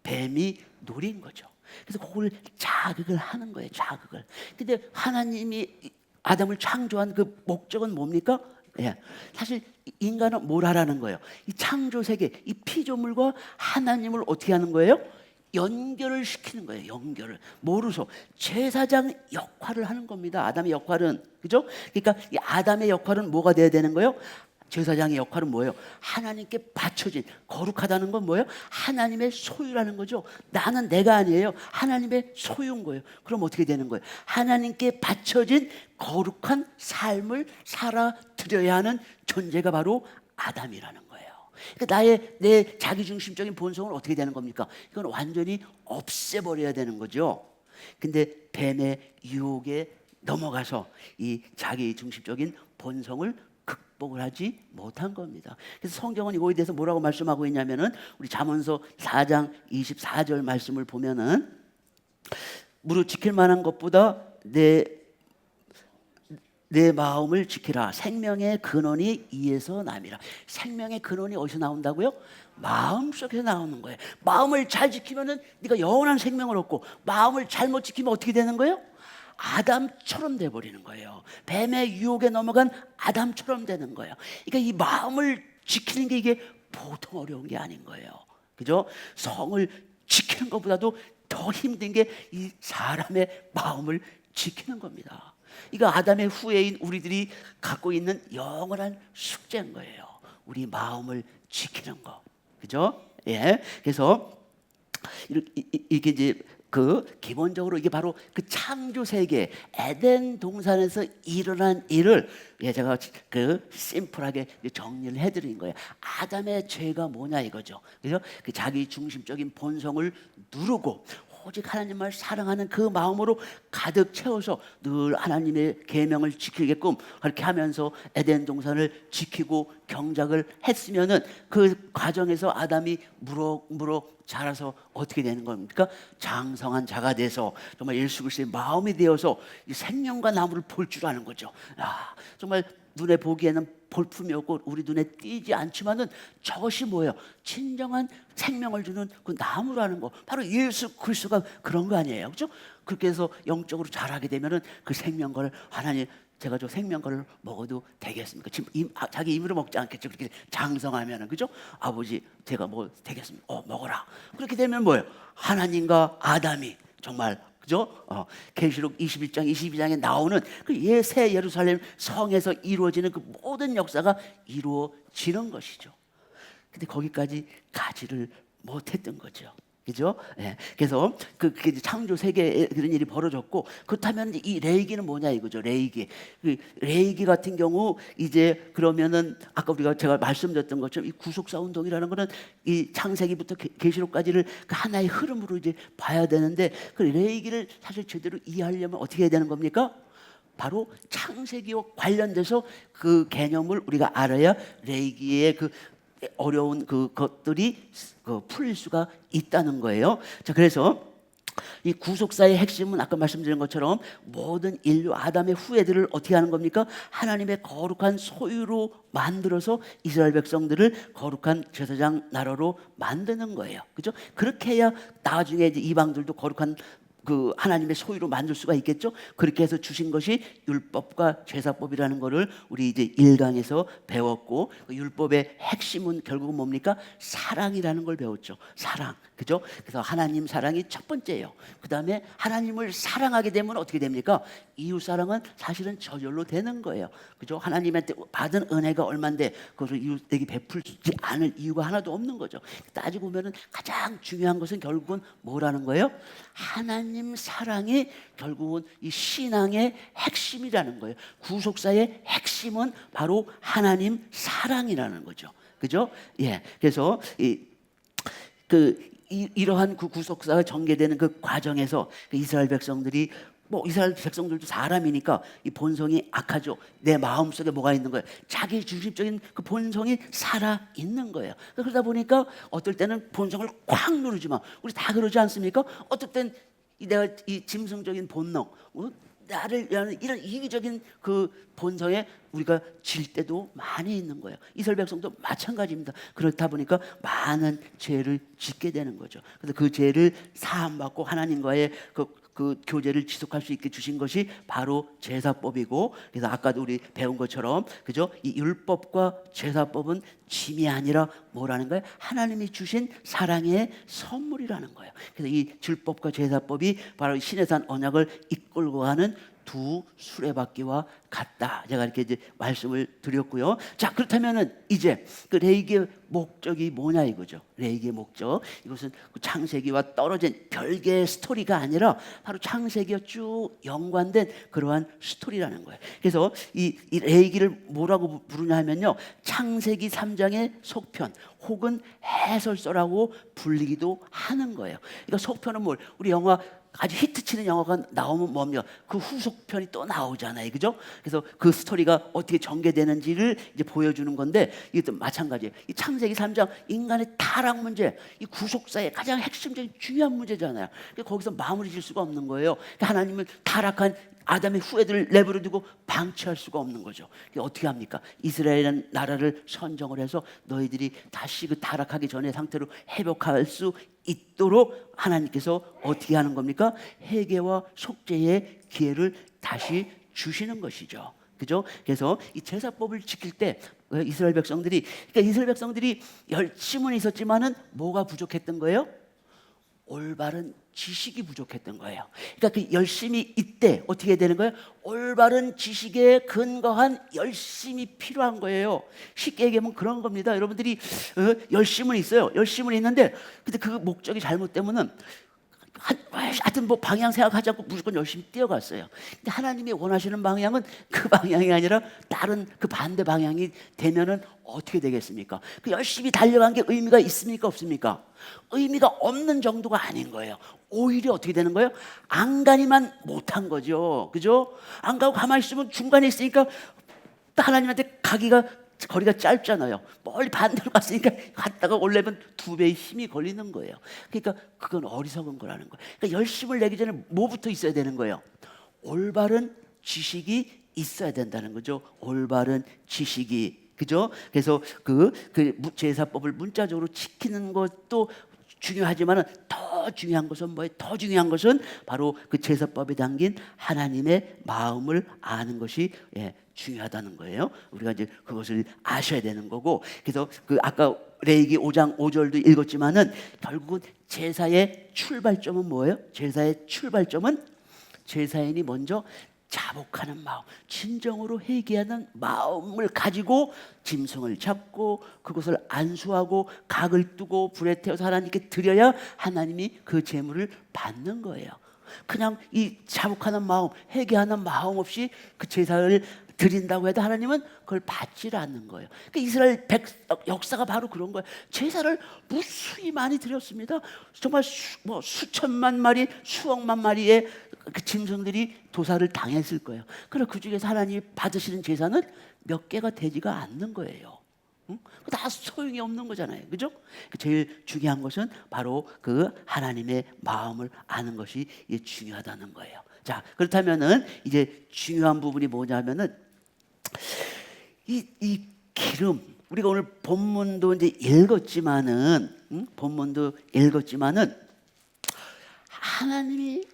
뱀이 노린 거죠. 그래서 그걸 자극을 하는 거예요, 자극을. 근데 하나님이 아담을 창조한 그 목적은 뭡니까? 사실 인간은 뭘 하라는 거예요? 이 창조 세계, 이 피조물과 하나님을 어떻게 하는 거예요? 연결을 시키는 거예요. 연결을. 뭐로서? 제사장 역할을 하는 겁니다. 아담의 역할은, 그죠? 그러니까 이 아담의 역할은 뭐가 돼야 되는 거예요? 제사장의 역할은 뭐예요? 하나님께 바쳐진, 거룩하다는 건 뭐예요? 하나님의 소유라는 거죠. 나는 내가 아니에요. 하나님의 소유인 거예요. 그럼 어떻게 되는 거예요? 하나님께 바쳐진 거룩한 삶을 살아드려야 하는 존재가 바로 아담이라는 거예요. 그러니까 내 자기중심적인 본성은 어떻게 되는 겁니까? 이건 완전히 없애버려야 되는 거죠. 근데 뱀의 유혹에 넘어가서 이 자기중심적인 본성을 극복을 하지 못한 겁니다. 그래서 성경은 이거에 대해서 뭐라고 말씀하고 있냐면은 우리 잠언서 4장 24절 말씀을 보면은 무릇 지킬 만한 것보다 내 마음을 지키라. 생명의 근원이 이에서 남이라. 생명의 근원이 어디서 나온다고요? 마음속에서 나오는 거예요. 마음을 잘 지키면은 네가 영원한 생명을 얻고 마음을 잘못 지키면 어떻게 되는 거예요? 아담처럼 돼버리는 거예요. 뱀의 유혹에 넘어간 아담처럼 되는 거예요. 그러니까 이 마음을 지키는 게 이게 보통 어려운 게 아닌 거예요, 그죠? 성을 지키는 것보다도 더 힘든 게 이 사람의 마음을 지키는 겁니다. 이거 아담의 후예인 우리들이 갖고 있는 영원한 숙제인 거예요. 우리 마음을 지키는 거, 그죠? 그래서 이게 이제 기본적으로 이게 바로 그 창조 세계 에덴 동산에서 일어난 일을 제가 심플하게 정리를 해드린 거예요. 아담의 죄가 뭐냐 이거죠. 그래서 그 자기 중심적인 본성을 누르고 오직 하나님을 사랑하는 그 마음으로 가득 채워서 늘 하나님의 계명을 지키게끔 그렇게 하면서 에덴 동산을 지키고 경작을 했으면은 그 과정에서 아담이 무럭무럭 자라서 어떻게 되는 겁니까? 장성한 자가 돼서 정말 예수 그리스도의 마음이 되어서 이 생명과 나무를 볼 줄 아는 거죠. 정말 눈에 보기에는 볼품이 없고 우리 눈에 띄지 않지만은 저것이 뭐예요? 진정한 생명을 주는 그 나무라는 거, 바로 예수 그리스도가 그런 거 아니에요, 그렇죠? 그렇게 해서 영적으로 자라게 되면은 그 생명과를 하나님, 제가 저 생명과를 먹어도 되겠습니까? 지금 자기 입으로 먹지 않겠죠? 그렇게 장성하면은, 그죠? 아버지, 제가 뭐 되겠습니까? 먹어라. 그렇게 되면 뭐예요? 하나님과 아담이 정말, 그죠? 계시록 21장 22장에 나오는 그 새 예루살렘 성에서 이루어지는 그 모든 역사가 이루어지는 것이죠. 근데 거기까지 가지를 못했던 거죠. 그죠? 예. 그래서 그게 이제 창조 세계에 그런 일이 벌어졌고, 그렇다면 이 레이기는 뭐냐 이거죠. 레이기. 그 레이기 같은 경우 이제 그러면은 아까 제가 말씀드렸던 것처럼 이 구속사 운동이라는 거는 이 창세기부터 계시록까지를 그 하나의 흐름으로 이제 봐야 되는데, 그 레이기를 사실 제대로 이해하려면 어떻게 해야 되는 겁니까? 바로 창세기와 관련돼서 그 개념을 우리가 알아야 레이기의 그 어려운 그것들이 풀릴 수가 있다는 거예요. 자, 그래서 이 구속사의 핵심은 아까 말씀드린 것처럼 모든 인류 아담의 후예들을 어떻게 하는 겁니까? 하나님의 거룩한 소유로 만들어서 이스라엘 백성들을 거룩한 제사장 나라로 만드는 거예요. 그죠? 그렇게 해야 나중에 이제 이방들도 거룩한 그 하나님의 소유로 만들 수가 있겠죠. 그렇게 해서 주신 것이 율법과 제사법이라는 것을 우리 이제 1강에서 배웠고, 그 율법의 핵심은 결국은 뭡니까? 사랑이라는 걸 배웠죠. 사랑, 그죠? 그래서 하나님 사랑이 첫 번째예요. 그 다음에 하나님을 사랑하게 되면 어떻게 됩니까? 이웃 사랑은 사실은 저절로 되는 거예요. 그죠? 하나님한테 받은 은혜가 얼만데 그것을 이웃에게 베풀지 않을 이유가 하나도 없는 거죠. 따지고 보면은 가장 중요한 것은 결국은 뭐라는 거예요? 하나님 사랑이 결국은 이 신앙의 핵심이라는 거예요. 구속사의 핵심은 바로 하나님 사랑이라는 거죠. 그죠? 예. 그래서 이러한 그 구속사가 전개되는 그 과정에서 그 이스라엘 백성들이, 뭐 이스라엘 백성들도 사람이니까 이 본성이 악하죠. 내 마음속에 뭐가 있는 거예요? 자기 중심적인 그 본성이 살아 있는 거예요. 그러다 보니까 어떨 때는 본성을 꽉 누르지만, 우리 다 그러지 않습니까? 어떨 땐 내가 이 짐승적인 본능, 나를 위한 이런 이기적인 그 본성에 우리가 질 때도 많이 있는 거예요. 이스라엘 백성도 마찬가지입니다. 그렇다 보니까 많은 죄를 짓게 되는 거죠. 그래서 그 죄를 사함받고 하나님과의 그 교제를 지속할 수 있게 주신 것이 바로 제사법이고, 그래서 아까도 우리 배운 것처럼, 그죠? 이 율법과 제사법은 짐이 아니라 뭐라는 거예요? 하나님이 주신 사랑의 선물이라는 거예요. 그래서 이 율법과 제사법이 바로 시내산 언약을 이끌고 가는 두 수레바퀴와 같다. 제가 이렇게 이제 말씀을 드렸고요. 자, 그렇다면은 이제 그 레이기의 목적이 뭐냐 이거죠. 레이기의 목적, 이것은 그 창세기와 떨어진 별개의 스토리가 아니라 바로 창세기와 쭉 연관된 그러한 스토리라는 거예요. 그래서 이 레이기를 뭐라고 부르냐 하면요, 창세기 3장의 속편 혹은 해설서라고 불리기도 하는 거예요. 그러니까 속편은 뭘, 우리 영화 아주 히트치는 영화가 나오면 뭡니까? 그 후속편이 또 나오잖아요, 그죠? 그래서 그 스토리가 어떻게 전개되는지를 이제 보여주는 건데, 이것도 마찬가지예요. 이 창세기 3장 인간의 타락 문제, 이 구속사의 가장 핵심적인 중요한 문제잖아요. 그러니까 거기서 마무리 질 수가 없는 거예요. 그러니까 하나님은 타락한 아담의 후예들을 내버려 두고 방치할 수가 없는 거죠. 어떻게 합니까? 이스라엘이라는 나라를 선정을 해서 너희들이 다시 그 타락하기 전의 상태로 회복할 수 있도록 하나님께서 어떻게 하는 겁니까? 회개와 속죄의 기회를 다시 주시는 것이죠. 그죠? 그래서 이 제사법을 지킬 때 이스라엘 백성들이, 그러니까 이스라엘 백성들이 열심은 있었지만은 뭐가 부족했던 거예요? 올바른 지식이 부족했던 거예요. 그러니까 그 열심이 이때 어떻게 되는 거예요? 올바른 지식에 근거한 열심이 필요한 거예요. 쉽게 얘기하면 그런 겁니다. 여러분들이 열심은 있어요. 열심은 있는데 근데 그 목적이 잘못되면은 하여튼 뭐 방향 생각하지 않고 무조건 열심히 뛰어갔어요. 근데 하나님이 원하시는 방향은 그 방향이 아니라 다른 그 반대 방향이 되면은 어떻게 되겠습니까? 그 열심히 달려간 게 의미가 있습니까? 없습니까? 의미가 없는 정도가 아닌 거예요. 오히려 어떻게 되는 거예요? 안가니만 못한 거죠. 그죠? 안 가고 가만히 있으면 중간에 있으니까 하나님한테 가기가 거리가 짧잖아요. 멀리 반대로 갔으니까 갔다가 올려면 2배의 힘이 걸리는 거예요. 그러니까 그건 어리석은 거라는 거예요. 그러니까 열심을 내기 전에 뭐부터 있어야 되는 거예요? 올바른 지식이 있어야 된다는 거죠. 올바른 지식이. 그죠? 그래서 그 제사법을 문자적으로 지키는 것도 중요하지만은 더 중요한 것은 뭐예요? 더 중요한 것은 바로 그 제사법에 담긴 하나님의 마음을 아는 것이 중요하다는 거예요. 우리가 이제 그것을 아셔야 되는 거고, 그래서 그 아까 레위기 5장 5절도 읽었지만은 결국은 제사의 출발점은 뭐예요? 제사의 출발점은 제사인이 먼저 자복하는 마음, 진정으로 회개하는 마음을 가지고 짐승을 잡고 그것을 안수하고 각을 두고 불에 태워서 하나님께 드려야 하나님이 그 제물을 받는 거예요. 그냥 이 자복하는 마음, 회개하는 마음 없이 그 제사를 드린다고 해도 하나님은 그걸 받지를 않는 거예요. 그러니까 이스라엘 역사가 바로 그런 거예요. 제사를 무수히 많이 드렸습니다. 정말 수천만 마리, 수억만 마리의 그 짐승들이 도살을 당했을 거예요. 그러나 그 중에서 하나님이 받으시는 제사는 몇 개가 되지가 않는 거예요. 응? 다 소용이 없는 거잖아요. 그죠? 제일 중요한 것은 바로 그 하나님의 마음을 아는 것이 중요하다는 거예요. 자, 그렇다면은 이제 중요한 부분이 뭐냐면은 이 기름, 우리가 오늘 본문도 이제 읽었지만은 본문도 읽었지만은 하나님이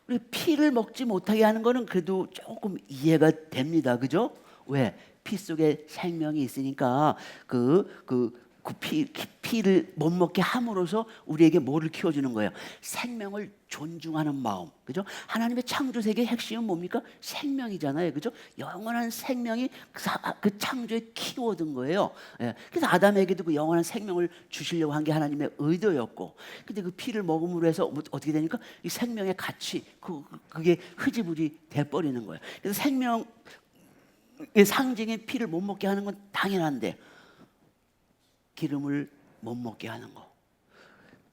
우리 피를 먹지 못하게 하는 거는 그래도 조금 이해가 됩니다. 그죠? 왜? 피 속에 생명이 있으니까 피를 못 먹게 함으로써 우리에게 뭐를 키워주는 거예요? 생명을 존중하는 마음. 그죠? 하나님의 창조 세계의 핵심은 뭡니까? 생명이잖아요. 그죠? 영원한 생명이 그 창조에 키워둔 거예요. 예. 그래서 아담에게도 그 영원한 생명을 주시려고 한 게 하나님의 의도였고, 근데 그 피를 먹음으로 해서 어떻게 되니까 이 생명의 가치, 그게 흐지부지 돼버리는 거예요. 그래서 생명의 상징인 피를 못 먹게 하는 건 당연한데, 기름을 못 먹게 하는 거.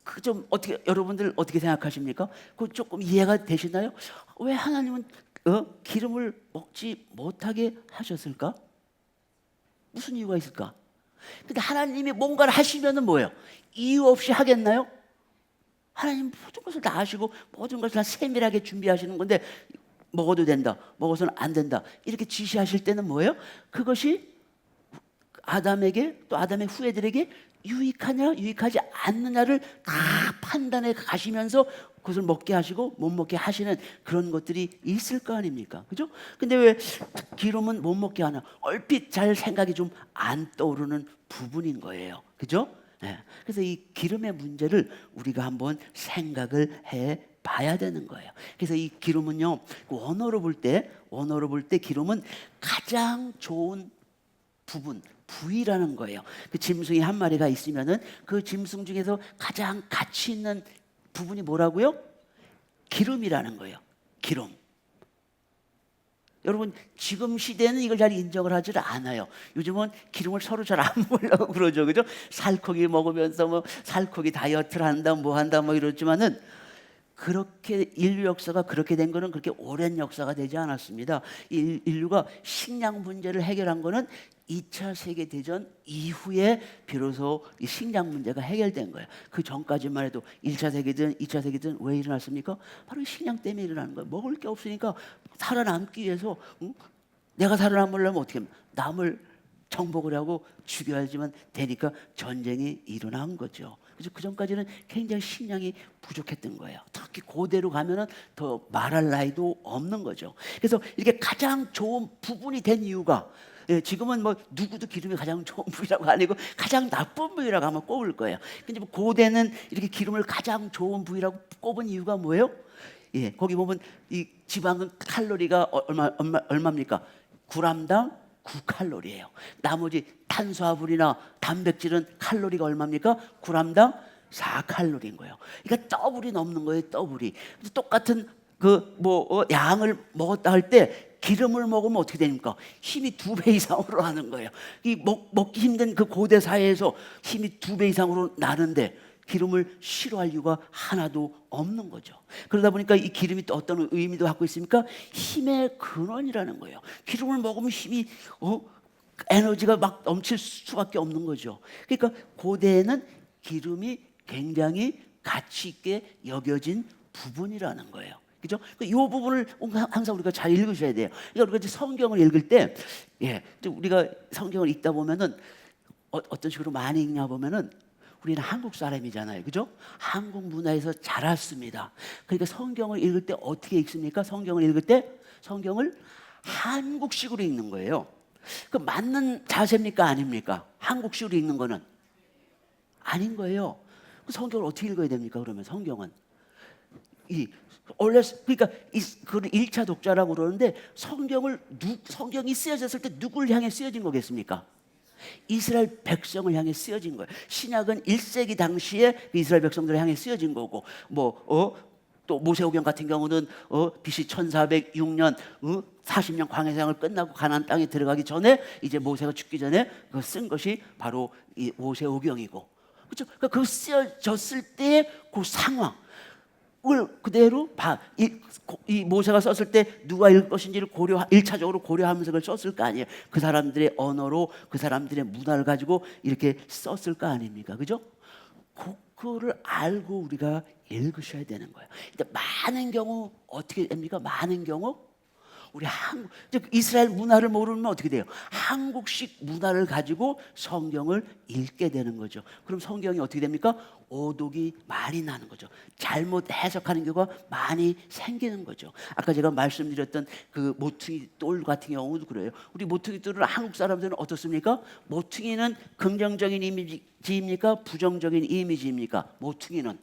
그 좀 어떻게 여러분들 어떻게 생각하십니까? 그 조금 이해가 되시나요? 왜 하나님은 기름을 먹지 못하게 하셨을까? 무슨 이유가 있을까? 근데 하나님이 뭔가를 하시면은 뭐예요? 이유 없이 하겠나요? 하나님 모든 것을 다 아시고 모든 것을 다 세밀하게 준비하시는 건데 먹어도 된다, 먹어서는 안 된다 이렇게 지시하실 때는 뭐예요? 그것이 아담에게 또 아담의 후예들에게 유익하냐 유익하지 않느냐를 다 판단해 가시면서 그것을 먹게 하시고 못 먹게 하시는 그런 것들이 있을 거 아닙니까? 그죠? 근데 왜 기름은 못 먹게 하나? 얼핏 잘 생각이 좀 안 떠오르는 부분인 거예요. 그죠? 네. 그래서 이 기름의 문제를 우리가 한번 생각을 해 봐야 되는 거예요. 그래서 이 기름은요, 원어로 볼 때 기름은 가장 좋은 부위라는 거예요. 그 짐승이 한 마리가 있으면은 그 짐승 중에서 가장 가치 있는 부분이 뭐라고요? 기름이라는 거예요. 기름. 여러분 지금 시대는 이걸 잘 인정을 하질 않아요. 요즘은 기름을 서로 잘 안 먹으려고 그러죠, 그죠? 살코기 먹으면서 뭐 살코기 다이어트를 한다, 뭐 한다, 뭐 이러지만은 그렇게 인류 역사가 그렇게 된 거는 그렇게 오랜 역사가 되지 않았습니다. 인류가 식량 문제를 해결한 거는 2차 세계대전 이후에 비로소 이 식량 문제가 해결된 거예요. 그 전까지만 해도 1차 세계대전, 2차 세계대전 왜 일어났습니까? 바로 식량 때문에 일어나는 거예요. 먹을 게 없으니까 살아남기 위해서 내가 살아남으려면 어떻게 합니까? 남을 정복을 하고 죽여야지만 되니까 전쟁이 일어난 거죠. 그래서 그 전까지는 굉장히 식량이 부족했던 거예요. 특히 고대로 가면은 더 말할 나위도 없는 거죠. 그래서 이렇게 가장 좋은 부분이 된 이유가 지금은 뭐 누구도 기름이 가장 좋은 부위라고 아니고 가장 나쁜 부위라고 하면 꼽을 거예요. 근데 뭐 고대는 이렇게 기름을 가장 좋은 부위라고 꼽은 이유가 뭐예요? 거기 보면 이 지방은 칼로리가 얼마입니까? g당 9칼로리예요. 나머지 탄수화물이나 단백질은 칼로리가 얼마입니까? g당 4칼로리인 거예요. 그러니까 더블이 넘는 거예요. 더블이. 똑같은 양을 먹었다 할 때 기름을 먹으면 어떻게 됩니까? 힘이 2배 이상으로 나는 거예요. 이 먹기 힘든 그 고대 사회에서 힘이 2배 이상으로 나는데 기름을 싫어할 이유가 하나도 없는 거죠. 그러다 보니까 이 기름이 또 어떤 의미도 갖고 있습니까? 힘의 근원이라는 거예요. 기름을 먹으면 힘이 에너지가 막 넘칠 수밖에 없는 거죠. 그러니까 고대에는 기름이 굉장히 가치 있게 여겨진 부분이라는 거예요. 그죠? 이 부분을 항상 우리가 잘 읽으셔야 돼요. 그러니까 우리가 이제 성경을 읽을 때, 우리가 성경을 읽다 보면은 어떤 식으로 많이 읽냐 보면은 우리는 한국 사람이잖아요. 그죠? 한국 문화에서 자랐습니다. 그러니까 성경을 읽을 때 어떻게 읽습니까? 성경을 읽을 때 성경을 한국식으로 읽는 거예요. 그 맞는 자세입니까? 아닙니까? 한국식으로 읽는 거는 아닌 거예요. 성경을 어떻게 읽어야 됩니까? 그러면 성경은 원래 그러니까 그걸 1차 독자라고 그러는데 성경이 쓰여졌을 때 누구를 향해 쓰여진 거겠습니까? 이스라엘 백성을 향해 쓰여진 거예요. 신약은 1세기 당시에 이스라엘 백성들을 향해 쓰여진 거고, 또 모세오경 같은 경우는 BC 1406년 40년 광야생활 끝나고 가나안 땅에 들어가기 전에 이제 모세가 죽기 전에 쓴 것이 바로 이 모세오경이고, 그렇죠? 그러니까 그 쓰여졌을 때의 그 상황 을 그대로 이 모세가 썼을 때 누가 읽을 것인지를 1차적으로 고려하면서 그걸 썼을 거 아니에요. 그 사람들의 언어로 그 사람들의 문화를 가지고 이렇게 썼을 거 아닙니까? 그죠? 그거를 알고 우리가 읽으셔야 되는 거예요. 근데 많은 경우 어떻게 됩니까? 많은 경우 우리 이스라엘 문화를 모르면 어떻게 돼요? 한국식 문화를 가지고 성경을 읽게 되는 거죠. 그럼 성경이 어떻게 됩니까? 오독이 많이 나는 거죠. 잘못 해석하는 경우가 많이 생기는 거죠. 아까 제가 말씀드렸던 그 모퉁이 돌 같은 경우도 그래요. 우리 모퉁이 돌은 한국 사람들은 어떻습니까? 모퉁이는 긍정적인 이미지입니까? 부정적인 이미지입니까? 모퉁이는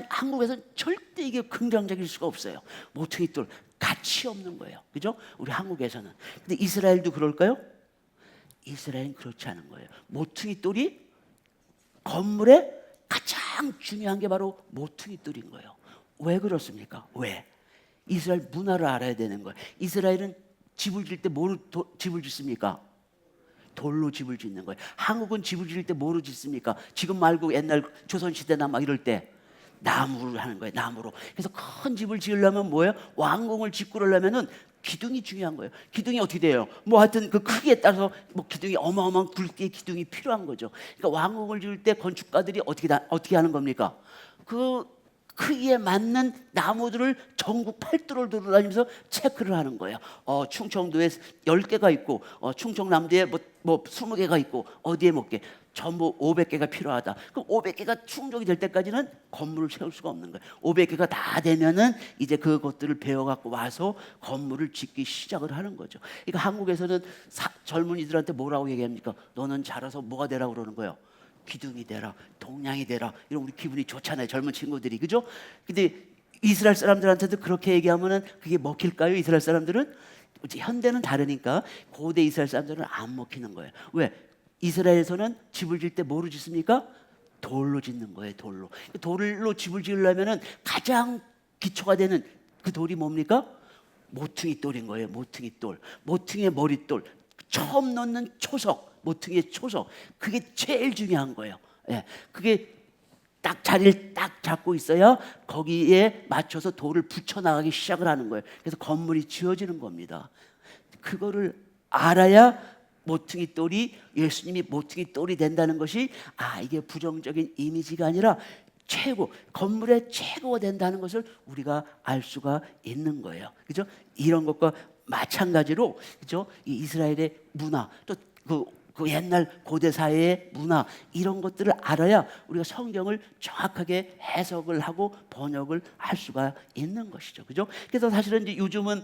한국에서는 절대 이게 긍정적일 수가 없어요. 모퉁이 돌 가치 없는 거예요. 그죠? 우리 한국에서는. 근데 이스라엘도 그럴까요? 이스라엘은 그렇지 않은 거예요. 모퉁이 돌이 건물에 가장 중요한 게 바로 모퉁이 돌인 거예요. 왜 그렇습니까? 왜? 이스라엘 문화를 알아야 되는 거예요. 이스라엘은 집을 질 때 뭐로 집을 짓습니까? 돌로 집을 짓는 거예요. 한국은 집을 지을 때 뭐로 짓습니까? 지금 말고 옛날 조선시대나 막 이럴 때 나무를 하는 거예요. 나무로. 그래서 큰 집을 지으려면 뭐예요? 왕궁을 짓고 그러려면은 기둥이 중요한 거예요. 기둥이 어떻게 돼요? 하여튼 그 크기에 따라서 기둥이 어마어마한 굵기의 기둥이 필요한 거죠. 그러니까 왕궁을 지을 때 건축가들이 어떻게 하는 겁니까? 그 크기에 맞는 나무들을 전국 팔도를 돌아다니면서 체크를 하는 거예요. 충청도에 10개가 있고 충청남도에 20개가 있고 어디에 몇 개, 전부 500개가 필요하다. 그럼 500개가 충족이 될 때까지는 건물을 세울 수가 없는 거예요. 500개가 다 되면은 이제 그것들을 배워갖고 와서 건물을 짓기 시작을 하는 거죠. 그러니까 한국에서는 젊은이들한테 뭐라고 얘기합니까? 너는 자라서 뭐가 되라고 그러는 거예요? 기둥이 되라, 동량이 되라. 이런 우리 기분이 좋잖아요, 젊은 친구들이. 그죠? 근데 이스라엘 사람들한테도 그렇게 얘기하면은 그게 먹힐까요? 이스라엘 사람들은 현대는 다르니까 고대 이스라엘 사람들은 안 먹히는 거예요. 왜? 이스라엘에서는 집을 질 때 뭐로 짓습니까? 돌로 짓는 거예요. 돌로 집을 지으려면은 가장 기초가 되는 그 돌이 뭡니까? 모퉁이 돌인 거예요. 모퉁이 돌, 모퉁이의 머릿돌, 처음 넣는 초석, 모퉁이의 초석, 그게 제일 중요한 거예요. 그게 딱 자리를 딱 잡고 있어야 거기에 맞춰서 돌을 붙여 나가기 시작을 하는 거예요. 그래서 건물이 지어지는 겁니다. 그거를 알아야 모퉁이 돌이 예수님이 모퉁이 돌이 된다는 것이 이게 부정적인 이미지가 아니라 건물의 최고가 된다는 것을 우리가 알 수가 있는 거예요. 그죠? 이런 것과 마찬가지로, 그죠? 이 이스라엘의 문화, 또 그 옛날 고대 사회의 문화, 이런 것들을 알아야 우리가 성경을 정확하게 해석을 하고 번역을 할 수가 있는 것이죠. 그죠? 그래서 사실은 이제 요즘은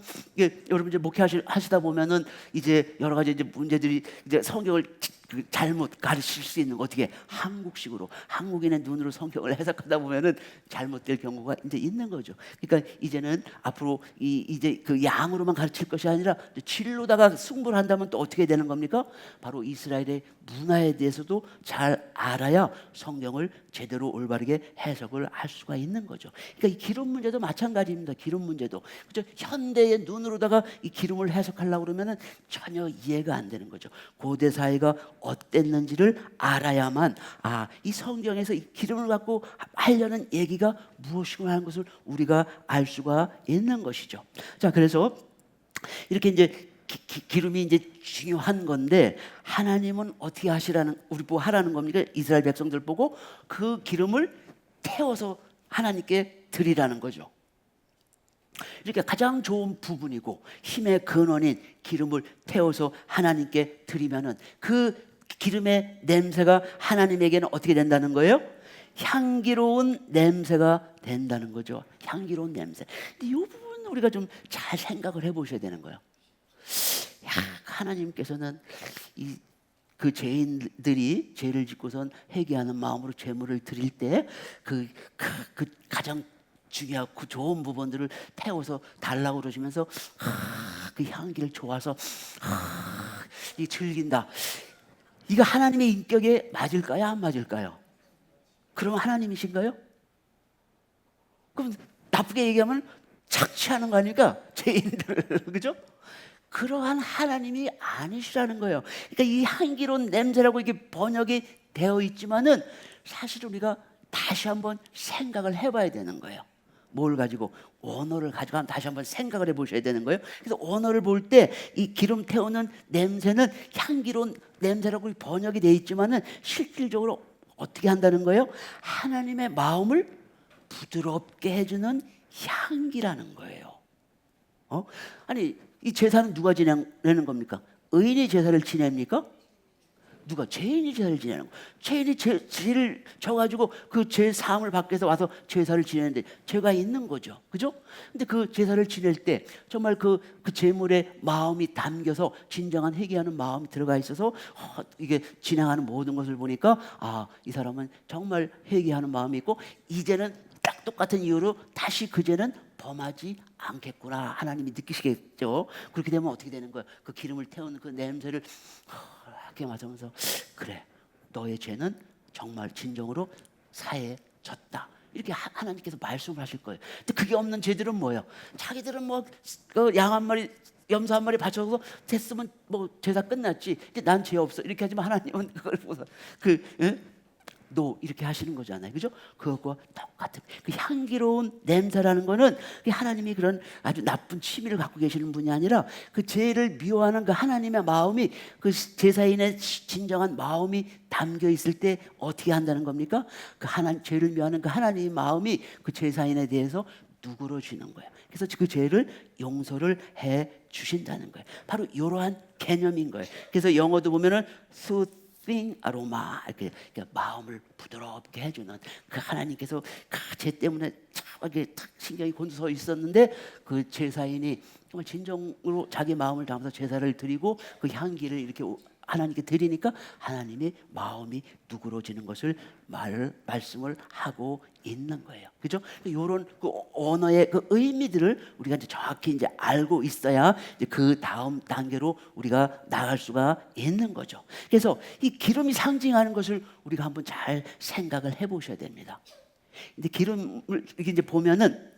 여러분 이제 목회하시다 보면은 이제 여러 가지 이제 문제들이 이제 성경을 그 잘못 가르칠 수 있는 거 어떻게 한국식으로 한국인의 눈으로 성경을 해석하다 보면은 잘못될 경우가 이제 있는 거죠. 그러니까 이제는 앞으로 이제 그 양으로만 가르칠 것이 아니라 진로다가 승부를 한다면 또 어떻게 되는 겁니까? 바로 이스라엘의 문화에 대해서도 잘 알아야 성경을 제대로 올바르게 해석을 할 수가 있는 거죠. 그러니까 이 기름 문제도 마찬가지입니다. 기름 문제도 그죠? 현대의 눈으로다가 이 기름을 해석하려고 그러면은 전혀 이해가 안 되는 거죠. 고대 사회가 어땠는지를 알아야만 이 성경에서 이 기름을 갖고 하려는 얘기가 무엇이구나 하는 것을 우리가 알 수가 있는 것이죠. 자, 그래서 이렇게 이제 기름이 이제 중요한 건데 하나님은 어떻게 우리 보고 하라는 겁니까? 이스라엘 백성들 보고 그 기름을 태워서 하나님께 드리라는 거죠. 이렇게 가장 좋은 부분이고 힘의 근원인 기름을 태워서 하나님께 드리면은 그 기름의 냄새가 하나님에게는 어떻게 된다는 거예요? 향기로운 냄새가 된다는 거죠. 향기로운 냄새. 근데 이 부분 우리가 좀 잘 생각을 해보셔야 되는 거예요. 하나님께서는 그 죄인들이 죄를 짓고선 회개하는 마음으로 제물을 드릴 때 그 가장 중요하고 좋은 부분들을 태워서 달라고 그러시면서 그 향기를 좋아서 이 즐긴다. 이거 하나님의 인격에 맞을까요? 안 맞을까요? 그럼 하나님이신가요? 그럼 나쁘게 얘기하면 착취하는 거 아닙니까? 죄인들 그죠? 그러한 하나님이 아니시라는 거예요. 그러니까 이 향기로운 냄새라고 이게 번역이 되어 있지만은 사실 우리가 다시 한번 생각을 해봐야 되는 거예요. 뭘 가지고 언어를 가지고 다시 한번 생각을 해보셔야 되는 거예요. 그래서 언어를 볼 때 이 기름 태우는 냄새는 향기로운 냄새라고 번역이 되어 있지만은 실질적으로 어떻게 한다는 거예요? 하나님의 마음을 부드럽게 해주는 향기라는 거예요. 아니 이 제사는 누가 지내는 겁니까? 의인이 제사를 지냅니까? 누가? 죄인이 제사를 지내는 거예요. 죄인이 죄를 져가지고 그 죄 사함을 받기 위해서 와서 제사를 지내는데 죄가 있는 거죠. 그죠? 근데 그 제사를 지낼 때 정말 그 제물에 마음이 담겨서 진정한 회개하는 마음이 들어가 있어서 이게 진행하는 모든 것을 보니까 이 사람은 정말 회개하는 마음이 있고 이제는 딱 똑같은 이유로 다시 그 죄는 범하지 않겠구나 하나님이 느끼시겠죠. 그렇게 되면 어떻게 되는 거예요? 그 기름을 태우는 그 냄새를 이렇게 맡으면서 그래 너의 죄는 정말 진정으로 사해졌다 이렇게 하나님께서 말씀을 하실 거예요. 근데 그게 없는 죄들은 뭐예요? 자기들은 뭐 양 한 마리 염소 한 마리 바쳐서 됐으면 뭐 제사 끝났지. 난 죄 없어 이렇게 하지만 하나님은 그걸 보고 너 이렇게 하시는 거잖아요. 그죠? 그것과 똑같은 그 향기로운 냄새라는 거는 하나님이 그런 아주 나쁜 취미를 갖고 계시는 분이 아니라 그 죄를 미워하는 그 하나님의 마음이 그 제사인의 진정한 마음이 담겨 있을 때 어떻게 한다는 겁니까? 그 죄를 미워하는 그 하나님의 마음이 그 제사인에 대해서 누그러지는 거예요. 그래서 그 죄를 용서를 해 주신다는 거예요. 바로 이러한 개념인 거예요. 그래서 영어도 보면은 아로마 이렇게 마음을 부드럽게 해주는 그 하나님께서 그 죄 때문에 이렇게 신경이 곤두서 있었는데 그 제사인이 정말 진정으로 자기 마음을 담아서 제사를 드리고 그 향기를 이렇게 하나님께 드리니까 하나님의 마음이 누그러지는 것을 말씀을 하고 있는 거예요. 그죠? 이런 그 언어의 그 의미들을 우리가 이제 정확히 이제 알고 있어야 이제 그 다음 단계로 우리가 나갈 수가 있는 거죠. 그래서 이 기름이 상징하는 것을 우리가 한번 잘 생각을 해보셔야 됩니다. 근데 기름을 이렇게 이제 보면은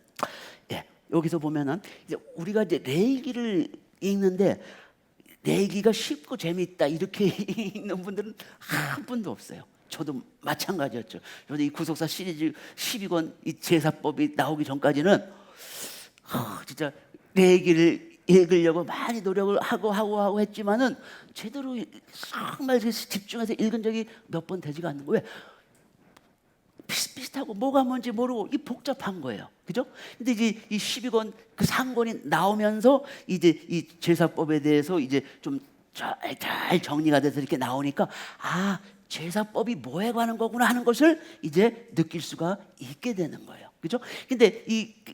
여기서 보면은 이제 우리가 이제 레위기를 읽는데 내기가 쉽고 재미있다 이렇게 읽는 분들은 한 분도 없어요. 저도 마찬가지였죠. 저도 이 구속사 시리즈 12권 이 제사법이 나오기 전까지는 진짜 내기를 읽으려고 많이 노력을 하고 했지만은 제대로 정말 집중해서 읽은 적이 몇 번 되지가 않는 거예요. 왜? 비슷비슷하고 뭐가 뭔지 모르고 이 복잡한 거예요. 그죠? 근데 이제 이 12권 그 상권이 나오면서 이제 이 제사법에 대해서 이제 좀 잘 정리가 돼서 이렇게 나오니까 제사법이 뭐에 관한 거구나 하는 것을 이제 느낄 수가 있게 되는 거예요. 그죠? 근데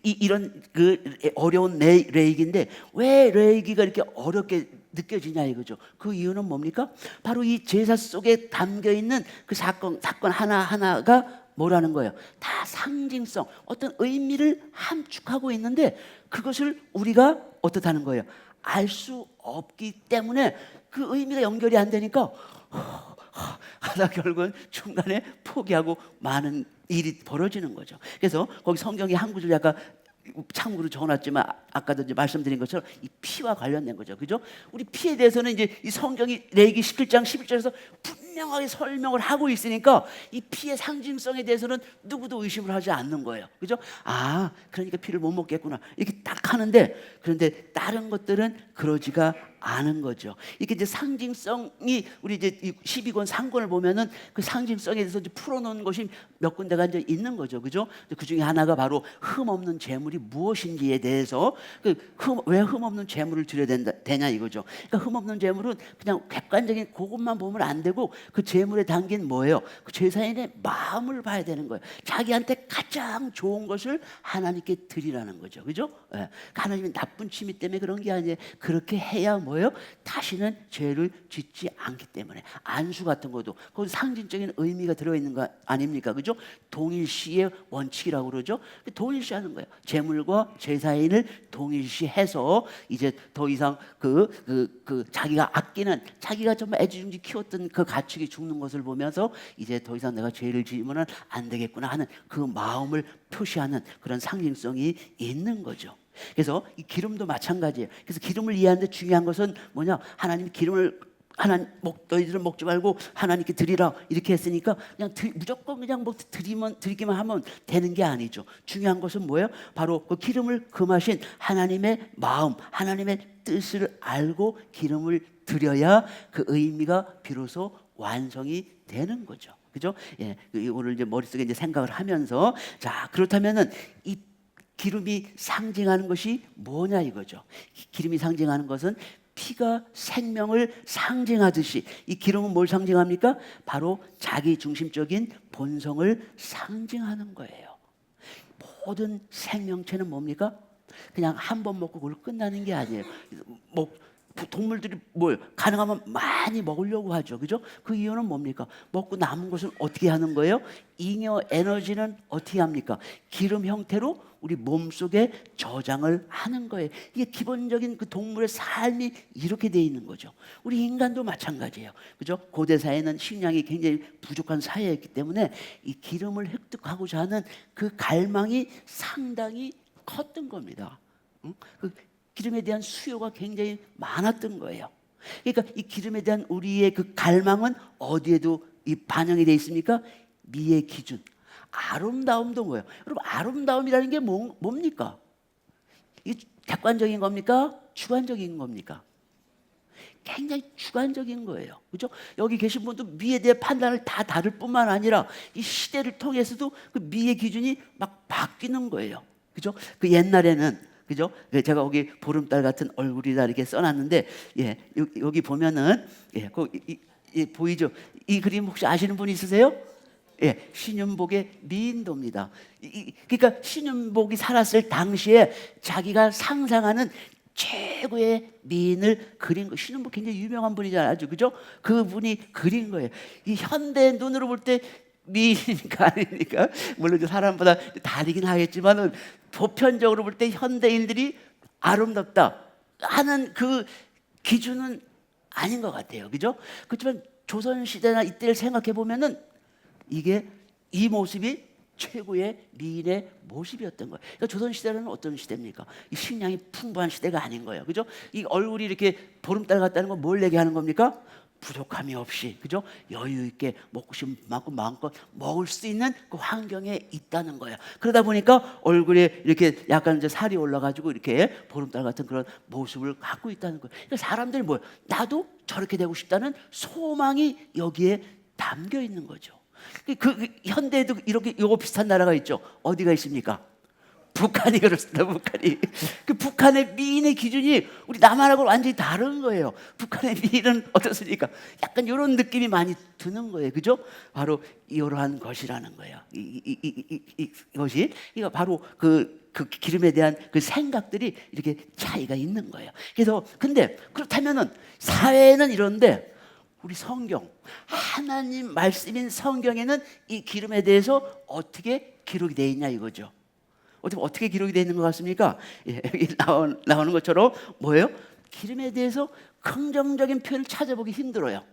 이런 그 어려운 레이기인데 왜 레이기가 이렇게 어렵게 느껴지냐 이거죠. 그 이유는 뭡니까? 바로 이 제사 속에 담겨 있는 그 사건 하나하나가 뭐라는 거예요? 다 상징성, 어떤 의미를 함축하고 있는데 그것을 우리가 어떻다는 거예요? 알 수 없기 때문에 그 의미가 연결이 안 되니까 하다 결국은 중간에 포기하고 많은 일이 벌어지는 거죠. 그래서 거기 성경이 한 구절 약간 참고로 적어놨지만 아까도 이제 말씀드린 것처럼 이 피와 관련된 거죠. 그죠? 우리 피에 대해서는 이제 이 성경이 레위기 11장 11절에서 분명하게 설명을 하고 있으니까 이 피의 상징성에 대해서는 누구도 의심을 하지 않는 거예요. 그죠? 아, 그러니까 피를 못 먹겠구나. 이렇게 딱 하는데 그런데 다른 것들은 그러지가 않은 거죠. 이게 이제 상징성이 우리 이제 이 12권 상권을 보면은 그 상징성에 대해서 이제 풀어놓은 것이 몇 군데가 이제 있는 거죠. 그죠? 그 중에 하나가 바로 흠 없는 재물이 무엇인지에 대해서 왜 흠 없는 재물을 드려야 되냐 이거죠. 그러니까 흠 없는 재물은 그냥 객관적인 그것만 보면 안 되고 그 재물에 담긴 뭐예요? 그 제사인의 마음을 봐야 되는 거예요. 자기한테 가장 좋은 것을 하나님께 드리라는 거죠. 그죠? 예. 하나님이 나쁜 취미 때문에 그런 게 아니에요. 그렇게 해야 뭐예요? 다시는 죄를 짓지 않기 때문에. 안수 같은 것도 거기 상징적인 의미가 들어있는 거 아닙니까? 그죠? 동일시의 원칙이라고 그러죠. 동일시하는 거예요. 재물과 제사인을 동일시해서 이제 더 이상 자기가 아끼는 자기가 정말 애지중지 키웠던 그 가축이 죽는 것을 보면서 이제 더 이상 내가 죄를 지으면 안 되겠구나 하는 그 마음을 표시하는 그런 상징성이 있는 거죠. 그래서 이 기름도 마찬가지예요. 그래서 기름을 이해하는데 중요한 것은 뭐냐? 하나님이 기름을 너희들은 먹지 말고 하나님께 드리라 이렇게 했으니까 그냥 무조건 그냥 드리기만 하면 되는 게 아니죠. 중요한 것은 뭐예요? 바로 그 기름을 금하신 하나님의 마음, 하나님의 뜻을 알고 기름을 드려야 그 의미가 비로소 완성이 되는 거죠. 그죠? 예, 오늘 이제 머릿속에 이제 생각을 하면서 자 그렇다면은 이 기름이 상징하는 것이 뭐냐 이거죠. 기름이 상징하는 것은 피가 생명을 상징하듯이 이 기름은 뭘 상징합니까? 바로 자기 중심적인 본성을 상징하는 거예요. 모든 생명체는 뭡니까? 그냥 한 번 먹고 그걸 끝나는 게 아니에요. 동물들이 뭘 가능하면 많이 먹으려고 하죠. 그죠? 그 이유는 뭡니까? 먹고 남은 것을 어떻게 하는 거예요? 잉여 에너지는 어떻게 합니까? 기름 형태로 우리 몸속에 저장을 하는 거예요. 이게 기본적인 그 동물의 삶이 이렇게 돼 있는 거죠. 우리 인간도 마찬가지예요. 그죠? 고대 사회는 식량이 굉장히 부족한 사회였기 때문에 이 기름을 획득하고자 하는 그 갈망이 상당히 컸던 겁니다. 그 기름에 대한 수요가 굉장히 많았던 거예요. 그러니까 이 기름에 대한 우리의 그 갈망은 어디에도 이 반영이 되어 있습니까? 미의 기준, 아름다움도 뭐예요? 여러분 아름다움이라는 게 뭡니까? 이게 객관적인 겁니까? 주관적인 겁니까? 굉장히 주관적인 거예요. 그죠? 여기 계신 분도 미에 대해 판단을 다 다를 뿐만 아니라 이 시대를 통해서도 그 미의 기준이 막 바뀌는 거예요. 그죠? 그 옛날에는 그죠? 제가 거기 보름달 같은 얼굴이다 이렇게 써놨는데, 예, 여기 보면은 보이죠? 이 그림 혹시 아시는 분 있으세요? 예, 신윤복의 미인도입니다. 그러니까 신윤복이 살았을 당시에 자기가 상상하는 최고의 미인을 그린 거. 신윤복 굉장히 유명한 분이잖아요, 그죠? 그분이 그린 거예요. 이 현대 눈으로 볼 때 미인이니까 아니니까 물론 사람보다 다르긴 하겠지만은 보편적으로 볼 때 현대인들이 아름답다 하는 그 기준은 아닌 것 같아요, 그죠? 그렇지만 조선 시대나 이때를 생각해 보면은 이게 이 모습이 최고의 미인의 모습이었던 거예요. 그러니까 조선 시대는 어떤 시대입니까? 이 식량이 풍부한 시대가 아닌 거예요, 그죠? 이 얼굴이 이렇게 보름달 같다는 건 뭘 얘기하는 겁니까? 부족함이 없이, 그죠? 여유 있게 먹고 싶은 만큼 마음껏 먹을 수 있는 그 환경에 있다는 거예요. 그러다 보니까 얼굴에 이렇게 약간 이제 살이 올라가지고 이렇게 보름달 같은 그런 모습을 갖고 있다는 거예요. 그러니까 사람들이 뭐예요? 나도 저렇게 되고 싶다는 소망이 여기에 담겨 있는 거죠. 현대에도 이렇게 요거 비슷한 나라가 있죠. 어디가 있습니까? 북한이 그렇습니다. 북한이 그 북한의 미인의 기준이 우리 남한하고 완전히 다른 거예요. 북한의 미인은 어떻습니까? 약간 이런 느낌이 많이 드는 거예요. 그죠? 바로 이러한 것이라는 거예요. 이것이 이거 바로 그 기름에 대한 그 생각들이 이렇게 차이가 있는 거예요. 그래서 근데 그렇다면은 사회는 이런데 우리 성경, 하나님 말씀인 성경에는 이 기름에 대해서 어떻게 기록이 되어 있냐 이거죠. 어떻게 기록이 되어 있는 것 같습니까? 예, 여기 나오는 것처럼 뭐예요? 기름에 대해서 긍정적인 표현을 찾아보기 힘들어요.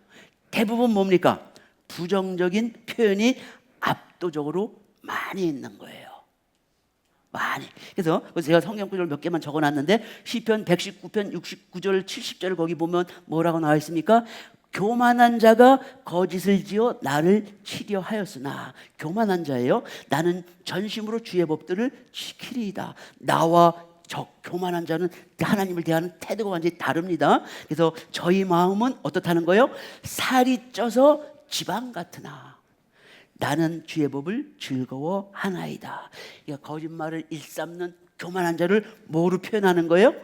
대부분 뭡니까? 부정적인 표현이 압도적으로 많이 있는 거예요. 많이. 그래서 제가 성경 구절 몇 개만 적어놨는데 시편 119편 69절 70절 거기 보면 뭐라고 나와 있습니까? 교만한 자가 거짓을 지어 나를 치려하였으나, 교만한 자예요. 나는 전심으로 주의 법들을 지키리이다. 나와 교만한 자는 하나님을 대하는 태도가 완전히 다릅니다. 그래서 저희 마음은 어떻다는 거예요? 살이 쪄서 지방 같으나 나는 주의 법을 즐거워하나이다. 그러니까 거짓말을 일삼는 교만한 자를 뭐로 표현하는 거예요?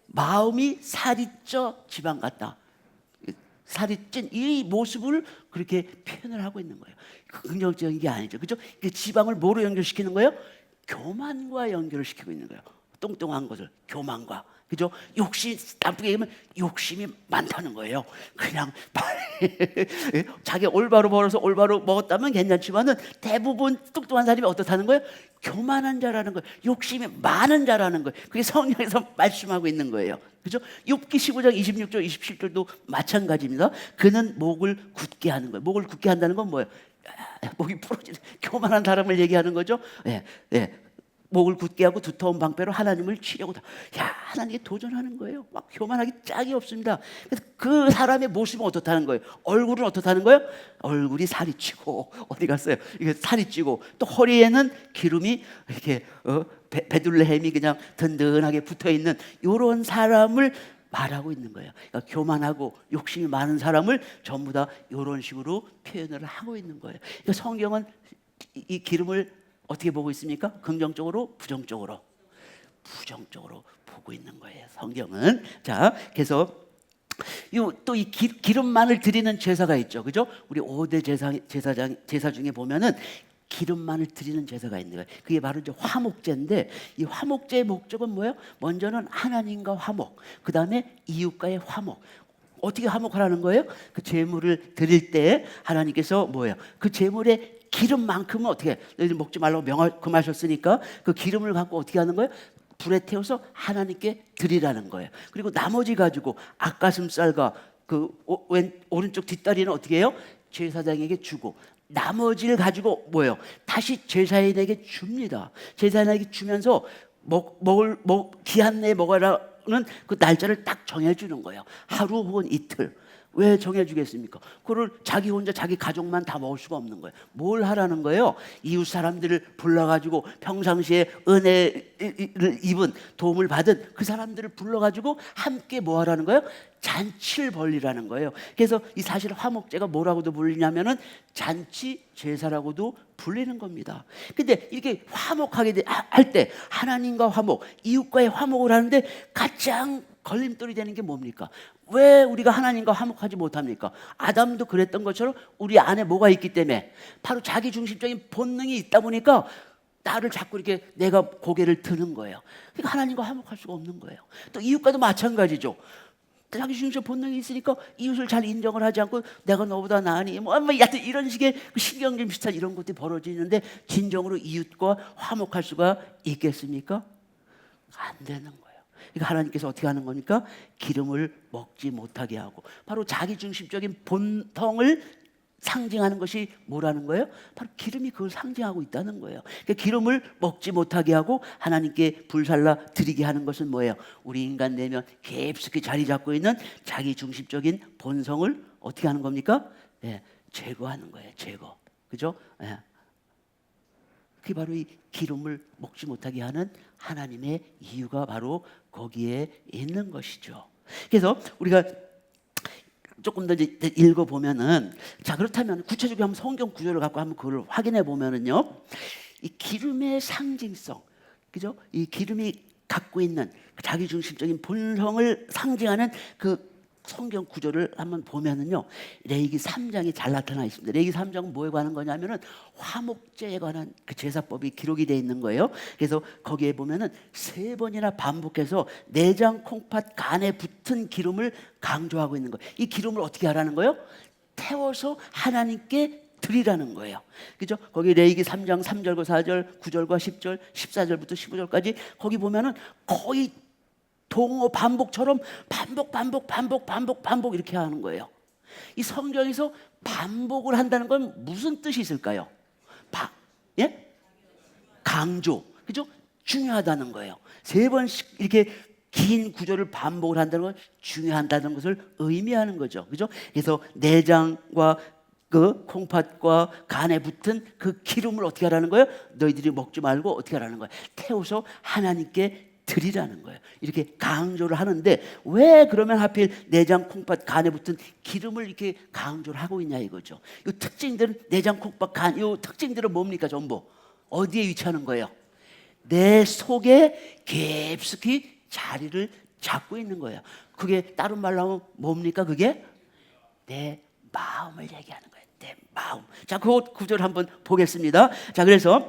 마음이 살이 쪄 지방 같다. 살이 찐 이 모습을 그렇게 표현을 하고 있는 거예요. 긍정적인 게 아니죠. 그죠? 지방을 뭐로 연결시키는 거예요? 교만과 연결을 시키고 있는 거예요. 뚱뚱한 것을 교만과. 그죠? 욕심, 나쁘게 얘기하면 욕심이 많다는 거예요. 그냥 자기 올바로 벌어서 올바로 먹었다면 괜찮지만은 대부분 뚱뚱한 사람이 어떻다는 거예요? 교만한 자라는 거예요. 욕심이 많은 자라는 거예요. 그게 성경에서 말씀하고 있는 거예요. 그죠? 욥기 15장 26절 27절도 마찬가지입니다. 그는 목을 굳게 하는 거예요. 목을 굳게 한다는 건 뭐예요? 목이 부러지는 교만한 사람을 얘기하는 거죠. 예, 예. 목을 굳게 하고 두터운 방패로 하나님을 치려고 하나님께 도전하는 거예요. 막 교만하기 짝이 없습니다. 그래서 그 사람의 모습은 어떻다는 거예요? 얼굴은 어떻다는 거예요? 얼굴이 살이 찌고 어디 갔어요? 이게 살이 찌고 또 허리에는 기름이 이렇게 베들레헴이 그냥 든든하게 붙어 있는 이런 사람을 말하고 있는 거예요. 그러니까 교만하고 욕심이 많은 사람을 전부 다 이런 식으로 표현을 하고 있는 거예요. 그러니까 성경은 이 기름을 어떻게 보고 있습니까? 긍정적으로, 부정적으로? 부정적으로 보고 있는 거예요. 성경은. 자, 그래서 또 이 기름만을 드리는 제사가 있죠, 그죠? 우리 5대 제사 중에 보면은 기름만을 드리는 제사가 있는 거예요. 그게 바로 이제 화목제인데, 이 화목제의 목적은 뭐예요? 먼저는 하나님과 화목, 그 다음에 이웃과의 화목. 어떻게 화목하라는 거예요? 그 제물을 드릴 때 하나님께서 뭐예요? 그 제물의 기름만큼은 어떻게, 너희들 먹지 말라고 금하셨으니까 그 기름을 갖고 어떻게 하는 거예요? 불에 태워서 하나님께 드리라는 거예요. 그리고 나머지 가지고 닭가슴살과 그 오른쪽 뒷다리는 어떻게 해요? 제사장에게 주고, 나머지를 가지고 뭐예요? 다시 제사인에게 줍니다. 제사인에게 주면서 기한 내에 먹어라는 그 날짜를 딱 정해주는 거예요. 하루 혹은 이틀. 왜 정해주겠습니까? 그걸 자기 혼자 자기 가족만 다 먹을 수가 없는 거예요. 뭘 하라는 거예요? 이웃 사람들을 불러가지고 평상시에 은혜를 입은 도움을 받은 그 사람들을 불러가지고 함께 뭐 하라는 거예요? 잔치를 벌리라는 거예요. 그래서 이 사실 화목제가 뭐라고도 불리냐면은 잔치 제사라고도 불리는 겁니다. 근데 이렇게 화목하게 할 때 하나님과 화목, 이웃과의 화목을 하는데 가장 걸림돌이 되는 게 뭡니까? 왜 우리가 하나님과 화목하지 못합니까? 아담도 그랬던 것처럼 우리 안에 뭐가 있기 때문에, 바로 자기 중심적인 본능이 있다 보니까 나를 자꾸 이렇게 내가 고개를 드는 거예요. 그러니까 하나님과 화목할 수가 없는 거예요. 또 이웃과도 마찬가지죠. 자기 중심적 본능이 있으니까 이웃을 잘 인정을 하지 않고 내가 너보다 나으니 하여튼 이런 식의 신경질 비슷한 이런 것들이 벌어지는데, 진정으로 이웃과 화목할 수가 있겠습니까? 안 되는 거예요. 그러니까 하나님께서 어떻게 하는 겁니까? 기름을 먹지 못하게 하고, 바로 자기 중심적인 본성을 상징하는 것이 뭐라는 거예요? 바로 기름이 그걸 상징하고 있다는 거예요. 그러니까 기름을 먹지 못하게 하고 하나님께 불살라 드리게 하는 것은 뭐예요? 우리 인간 내면 깊숙이 자리 잡고 있는 자기 중심적인 본성을 어떻게 하는 겁니까? 예, 제거하는 거예요. 제거. 그죠? 예. 그게 바로 이 기름을 먹지 못하게 하는 하나님의 이유가 바로 거기에 있는 것이죠. 그래서 우리가 조금 더 이제 읽어보면은, 자, 그렇다면 구체적으로 한번 성경 구절을 갖고 한번 그걸 확인해 보면은요, 이 기름의 상징성, 그죠? 이 기름이 갖고 있는 자기 중심적인 본성을 상징하는 그 성경 구조를 한번 보면은요, 레위기 3장이 잘 나타나 있습니다. 레위기 3장은 뭐에 관한 거냐면은 화목제에 관한 그 제사법이 기록이 되어 있는 거예요. 그래서 거기에 보면은 3번이나 반복해서 내장, 콩팥, 간에 붙은 기름을 강조하고 있는 거예요. 이 기름을 어떻게 하라는 거예요? 태워서 하나님께 드리라는 거예요. 그죠? 거기 레위기 3장 3절과 4절, 9절과 10절, 14절부터 15절까지 거기 보면은 거의 동어 반복처럼 반복 이렇게 하는 거예요. 이 성경에서 반복을 한다는 건 무슨 뜻이 있을까요? 예? 강조. 그죠? 중요하다는 거예요. 3번씩 이렇게 긴 구절을 반복을 한다는 건 중요하다는 것을 의미하는 거죠. 그죠? 그래서 내장과 그 콩팥과 간에 붙은 그 기름을 어떻게 하라는 거예요? 너희들이 먹지 말고 어떻게 하라는 거예요? 태워서 하나님께 드리라는 거예요. 이렇게 강조를 하는데 왜 그러면 하필 내장, 콩팥, 간에 붙은 기름을 이렇게 강조를 하고 있냐 이거죠. 이 특징들은 내장, 콩팥, 간, 이 특징들은 뭡니까? 전부 어디에 위치하는 거예요? 내 속에 깊숙이 자리를 잡고 있는 거예요. 그게 다른 말로 하면 뭡니까? 그게 내 마음을 얘기하는 거예요. 내 마음. 자, 그 구절 한번 보겠습니다. 자, 그래서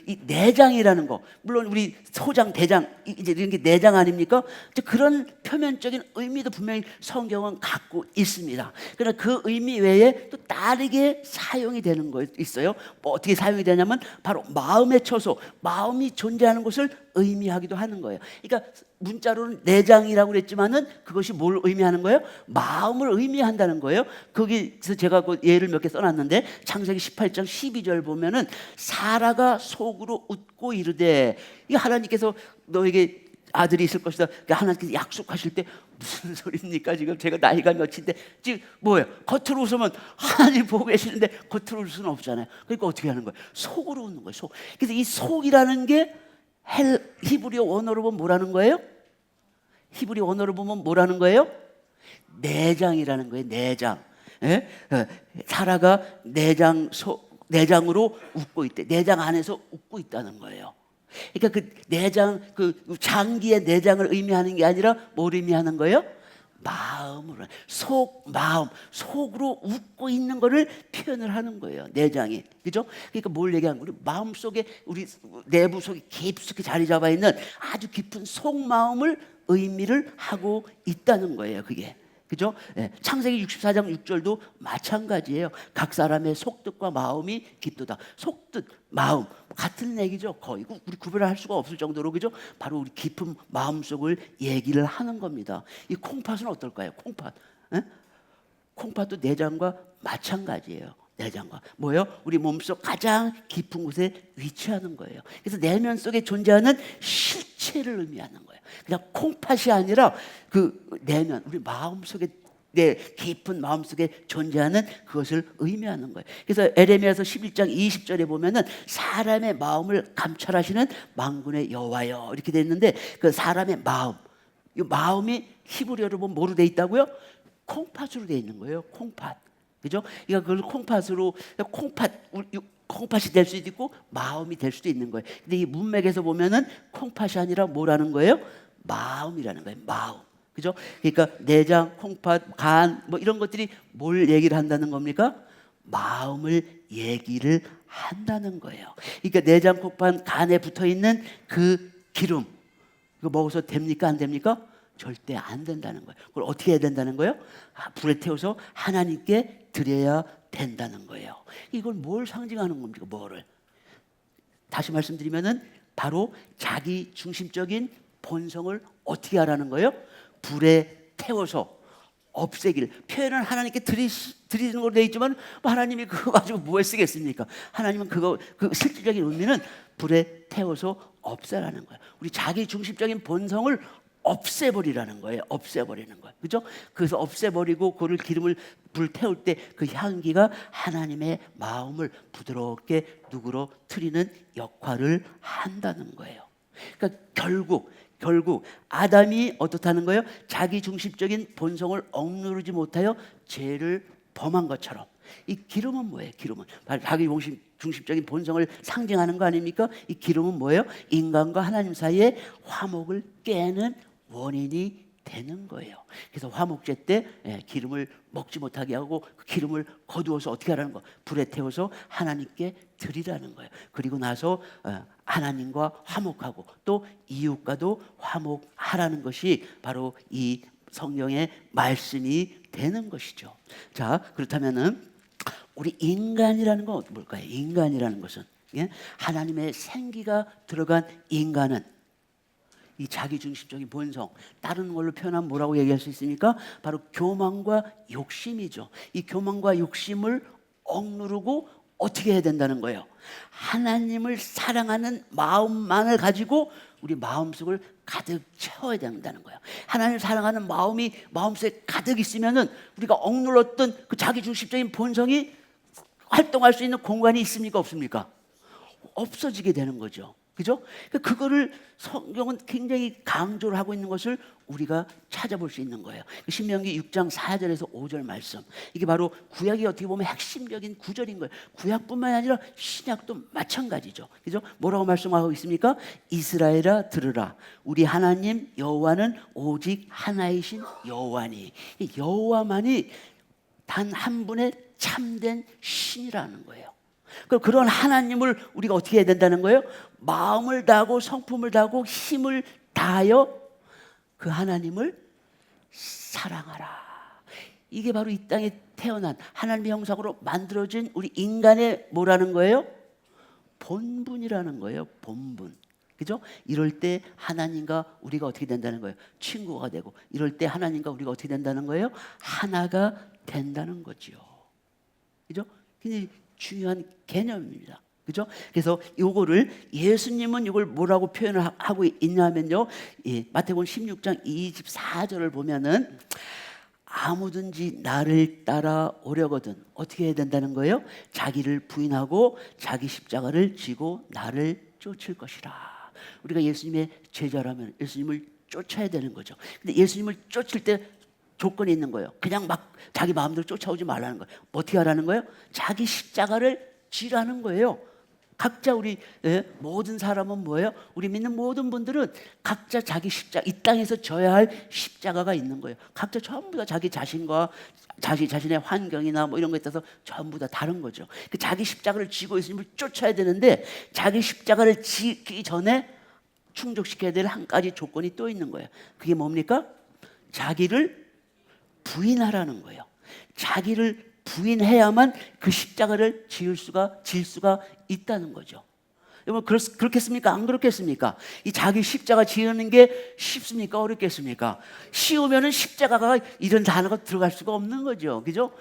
이 내장이라는 거, 물론 우리 소장, 대장 이제 이런 게 내장 아닙니까? 그런 표면적인 의미도 분명히 성경은 갖고 있습니다. 그러나 그 의미 외에 또 다르게 사용이 되는 거 있어요. 뭐 어떻게 사용이 되냐면 바로 마음의 처소, 마음이 존재하는 것을 의미하기도 하는 거예요. 그러니까 문자로는 내장이라고 그랬지만은 그것이 뭘 의미하는 거예요? 마음을 의미한다는 거예요. 거기서 제가 그 예를 몇 개 써놨는데 창세기 18장 12절 보면은 사라가 속으로 웃고 이르되, 이 하나님께서 너에게 아들이 있을 것이다. 하나님께서 약속하실 때 무슨 소리입니까? 지금 제가 나이가 몇인데 지금 뭐예요? 겉으로 웃으면 하나님 보고 계시는데 겉으로 웃을 수는 없잖아요. 그러니까 어떻게 하는 거예요? 속으로 웃는 거예요. 속. 그래서 이 속이라는 게 히브리어 원어로 보면 뭐라는 거예요? 히브리 원어로 보면 뭐라는 거예요? 내장이라는 거예요. 내장. 예? 사라가 내장으로 웃고 있대. 내장 안에서 웃고 있다는 거예요. 그러니까 그 내장, 그 장기의 내장을 의미하는 게 아니라 뭘 의미하는 거예요? 마음으로, 마음, 속으로 웃고 있는 거를 표현을 하는 거예요. 내장이. 그죠? 그러니까 뭘 얘기하는 거예요? 마음 속에, 우리 내부 속에 깊숙이 자리 잡아 있는 아주 깊은 속마음을 의미를 하고 있다는 거예요. 그게. 그죠? 예. 창세기 64장 6절도 마찬가지예요. 각 사람의 속뜻과 마음이 깊도다. 속뜻, 마음 같은 얘기죠. 거의 우리 구별을 할 수가 없을 정도로, 그죠? 바로 우리 깊은 마음속을 얘기를 하는 겁니다. 이 콩팥은 어떨까요? 콩팥. 예? 콩팥도 내장과 마찬가지예요. 내장과 뭐예요? 우리 몸속 가장 깊은 곳에 위치하는 거예요. 그래서 내면 속에 존재하는 실체를 의미하는 거예요. 그냥 콩팥이 아니라 그 내면, 우리 마음 속에, 내 깊은 마음 속에 존재하는 그것을 의미하는 거예요. 그래서 에레미야서 11장 20절에 보면은 사람의 마음을 감찰하시는 만군의 여호와여 이렇게 돼 있는데, 그 사람의 마음, 이 마음이 히브리어로 보면 뭐로 돼 있다고요? 콩팥으로 돼 있는 거예요. 콩팥. 그죠? 그러니까 그걸 콩팥이 될 수도 있고 마음이 될 수도 있는 거예요. 근데 이 문맥에서 보면은 콩팥이 아니라 뭐라는 거예요? 마음이라는 거예요. 마음. 그죠? 그러니까 내장, 콩팥, 간 뭐 이런 것들이 뭘 얘기를 한다는 겁니까? 마음을 얘기를 한다는 거예요. 그러니까 내장, 콩팥, 간에 붙어 있는 그 기름, 이거 먹어서 됩니까? 안 됩니까? 절대 안 된다는 거예요. 그걸 어떻게 해야 된다는 거예요? 불에 태워서 하나님께 드려야 된다는 거예요. 이걸 뭘 상징하는 겁니까? 뭐를? 다시 말씀드리면은 바로 자기 중심적인 본성을 어떻게 하라는 거예요? 불에 태워서 없애기를. 표현은 하나님께 드리는 걸로 되어 있지만 뭐 하나님이 그거 가지고 뭐에 쓰겠습니까? 하나님은 그 실질적인 의미는 불에 태워서 없애라는 거예요. 우리 자기 중심적인 본성을 없애버리라는 거예요. 없애버리는 거예요. 그죠? 그래서 없애버리고 그를 기름을 불 태울 때 그 향기가 하나님의 마음을 부드럽게 누그러뜨리는 역할을 한다는 거예요. 그러니까 결국 아담이 어떻다는 거예요? 자기 중심적인 본성을 억누르지 못하여 죄를 범한 것처럼. 이 기름은 뭐예요? 기름은 자기 중심적인 본성을 상징하는 거 아닙니까? 이 기름은 뭐예요? 인간과 하나님 사이에 화목을 깨는 원인이 되는 거예요. 그래서 화목제 때 기름을 먹지 못하게 하고 그 기름을 거두어서 어떻게 하라는 거? 불에 태워서 하나님께 드리라는 거예요. 그리고 나서 하나님과 화목하고 또 이웃과도 화목하라는 것이 바로 이 성경의 말씀이 되는 것이죠. 자, 그렇다면은 우리 인간이라는 건 뭘까요? 인간이라는 것은 하나님의 생기가 들어간 인간은 이 자기중심적인 본성, 다른 걸로 표현하면 뭐라고 얘기할 수 있습니까? 바로 교만과 욕심이죠. 이 교만과 욕심을 억누르고 어떻게 해야 된다는 거예요? 하나님을 사랑하는 마음만을 가지고 우리 마음속을 가득 채워야 된다는 거예요. 하나님을 사랑하는 마음이 마음속에 가득 있으면은 우리가 억눌렀던 그 자기중심적인 본성이 활동할 수 있는 공간이 있습니까? 없습니까? 없어지게 되는 거죠. 그죠? 그거를 성경은 굉장히 강조를 하고 있는 것을 우리가 찾아볼 수 있는 거예요. 신명기 6장 4절에서 5절 말씀. 이게 바로 구약이 어떻게 보면 핵심적인 구절인 거예요. 구약뿐만 아니라 신약도 마찬가지죠. 그죠? 뭐라고 말씀하고 있습니까? 이스라엘아 들으라. 우리 하나님 여호와는 오직 하나이신 여호와니. 이 여호와만이 단 한 분의 참된 신이라는 거예요. 그런 하나님을 우리가 어떻게 해야 된다는 거예요? 마음을 다하고 성품을 다하고 힘을 다하여 그 하나님을 사랑하라. 이게 바로 이 땅에 태어난 하나님의 형상으로 만들어진 우리 인간의 뭐라는 거예요? 본분이라는 거예요. 본분. 그죠? 이럴 때 하나님과 우리가 어떻게 된다는 거예요? 친구가 되고, 이럴 때 하나님과 우리가 어떻게 된다는 거예요? 하나가 된다는 거지요. 그죠? 굉장히 중요한 개념입니다. 그죠? 그래서 요거를 예수님은 이걸 뭐라고 표현을 하고 있냐면요. 마태복음 16장 24절을 보면은 아무든지 나를 따라오려거든 어떻게 해야 된다는 거예요? 자기를 부인하고 자기 십자가를 지고 나를 쫓을 것이라. 우리가 예수님의 제자라면 예수님을 쫓아야 되는 거죠. 근데 예수님을 쫓을 때 조건이 있는 거예요. 그냥 막 자기 마음대로 쫓아오지 말라는 거예요. 어떻게 하라는 거예요? 자기 십자가를 지라는 거예요. 각자 우리 모든 사람은 뭐예요? 우리 믿는 모든 분들은 각자 자기 십자가, 이 땅에서 져야 할 십자가가 있는 거예요. 각자 전부 다 자기 자신과 자신의 환경이나 뭐 이런 거에 따라서 전부 다 다른 거죠. 그 자기 십자가를 지고 예수님을 쫓아야 되는데 자기 십자가를 지기 전에 충족시켜야 될 한 가지 조건이 또 있는 거예요. 그게 뭡니까? 자기를 부인하라는 거예요. 자기를 부인해야만 그 십자가를 질 수가 있다는 거죠. 여러분 그렇겠습니까? 안 그렇겠습니까? 이 자기 십자가 지는 게 쉽습니까? 어렵겠습니까? 쉬우면은 십자가가 이런 단어가 들어갈 수가 없는 거죠. 그죠?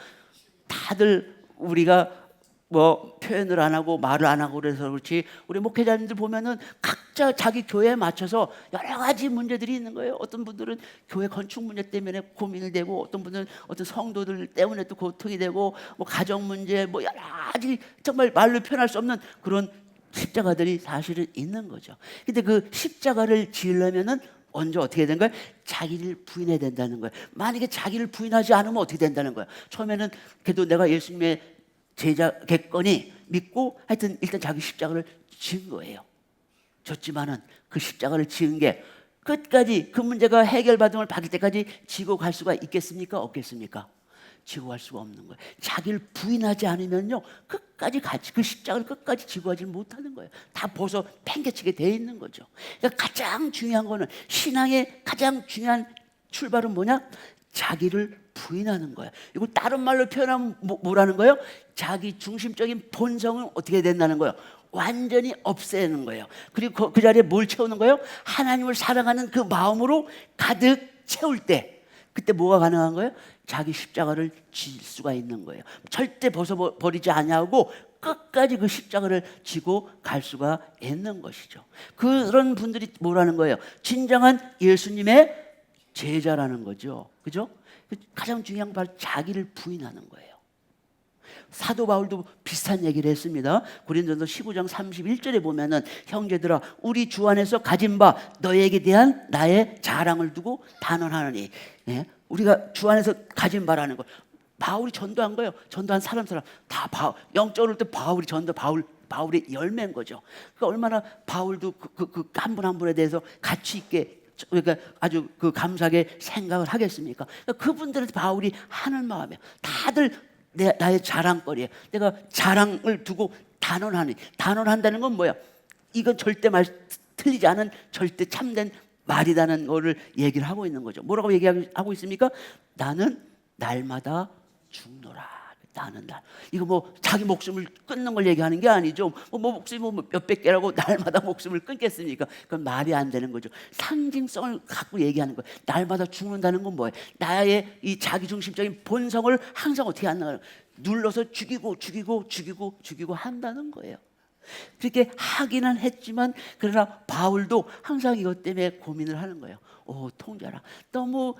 다들 우리가 뭐 표현을 안 하고 말을 안 하고 그래서 그렇지 우리 목회자님들 보면은 각자 자기 교회에 맞춰서 여러 가지 문제들이 있는 거예요. 어떤 분들은 교회 건축 문제 때문에 고민이 되고 어떤 분들은 어떤 성도들 때문에 또 고통이 되고 뭐 가정 문제 뭐 여러 가지 정말 말로 표현할 수 없는 그런 십자가들이 사실은 있는 거죠. 근데 그 십자가를 지으려면은 먼저 어떻게 해야 되는 거예요? 자기를 부인해야 된다는 거예요. 만약에 자기를 부인하지 않으면 어떻게 된다는 거예요? 처음에는 그래도 내가 예수님의 제자겠거니 믿고 하여튼 일단 자기 십자가를 지은 거예요. 졌지만은 그 십자가를 지은 게 끝까지 그 문제가 해결받음을 받을 때까지 지고 갈 수가 있겠습니까? 없겠습니까? 지고 갈 수가 없는 거예요. 자기를 부인하지 않으면요 끝까지 같이 그 십자가를 끝까지 지고 가지 못하는 거예요. 다 벗어 팽개치게 돼 있는 거죠. 그러니까 가장 중요한 거는 신앙의 가장 중요한 출발은 뭐냐? 자기를 부인하는 거예요. 이거 다른 말로 표현하면 뭐라는 거예요? 자기 중심적인 본성은 어떻게 된다는 거예요? 완전히 없애는 거예요. 그리고 그 자리에 뭘 채우는 거예요? 하나님을 사랑하는 그 마음으로 가득 채울 때 그때 뭐가 가능한 거예요? 자기 십자가를 질 수가 있는 거예요. 절대 벗어버리지 아니하고 끝까지 그 십자가를 지고 갈 수가 있는 것이죠. 그런 분들이 뭐라는 거예요? 진정한 예수님의 제자라는 거죠. 그죠? 가장 중요한 건 바로 자기를 부인하는 거예요. 사도 바울도 비슷한 얘기를 했습니다. 고린도전서 15장 31절에 보면은 형제들아 우리 주 안에서 가진 바 너에게 대한 나의 자랑을 두고 단언하노니 우리가 주 안에서 가진 바라는 거 바울이 전도한 거예요. 전도한 사람 다 영적으로 때 바울의 열매인 거죠. 그러니까 얼마나 바울도 그 한 분 한 분에 대해서 가치 있게, 그러니까 아주 그 감사하게 생각을 하겠습니까? 그러니까 그분들한테 바울이 하는 마음이에요. 다들 나의 자랑거리예요. 내가 자랑을 두고 단언한다는 건 뭐야? 이건 절대 틀리지 않은 절대 참된 말이라는 거를 얘기를 하고 있는 거죠. 뭐라고 얘기하고 있습니까? 나는 날마다 죽노라. 나는 이거 뭐 자기 목숨을 끊는 걸 얘기하는 게 아니죠. 뭐 목숨이 뭐 몇백 개라고 날마다 목숨을 끊겠습니까? 그건 말이 안 되는 거죠. 상징성을 갖고 얘기하는 거예요. 날마다 죽는다는 건 뭐예요? 나의 이 자기중심적인 본성을 항상 어떻게 한다는 거예요? 눌러서 죽이고 한다는 거예요. 그렇게 하기는 했지만 그러나 바울도 항상 이것 때문에 고민을 하는 거예요. 통자라, 너무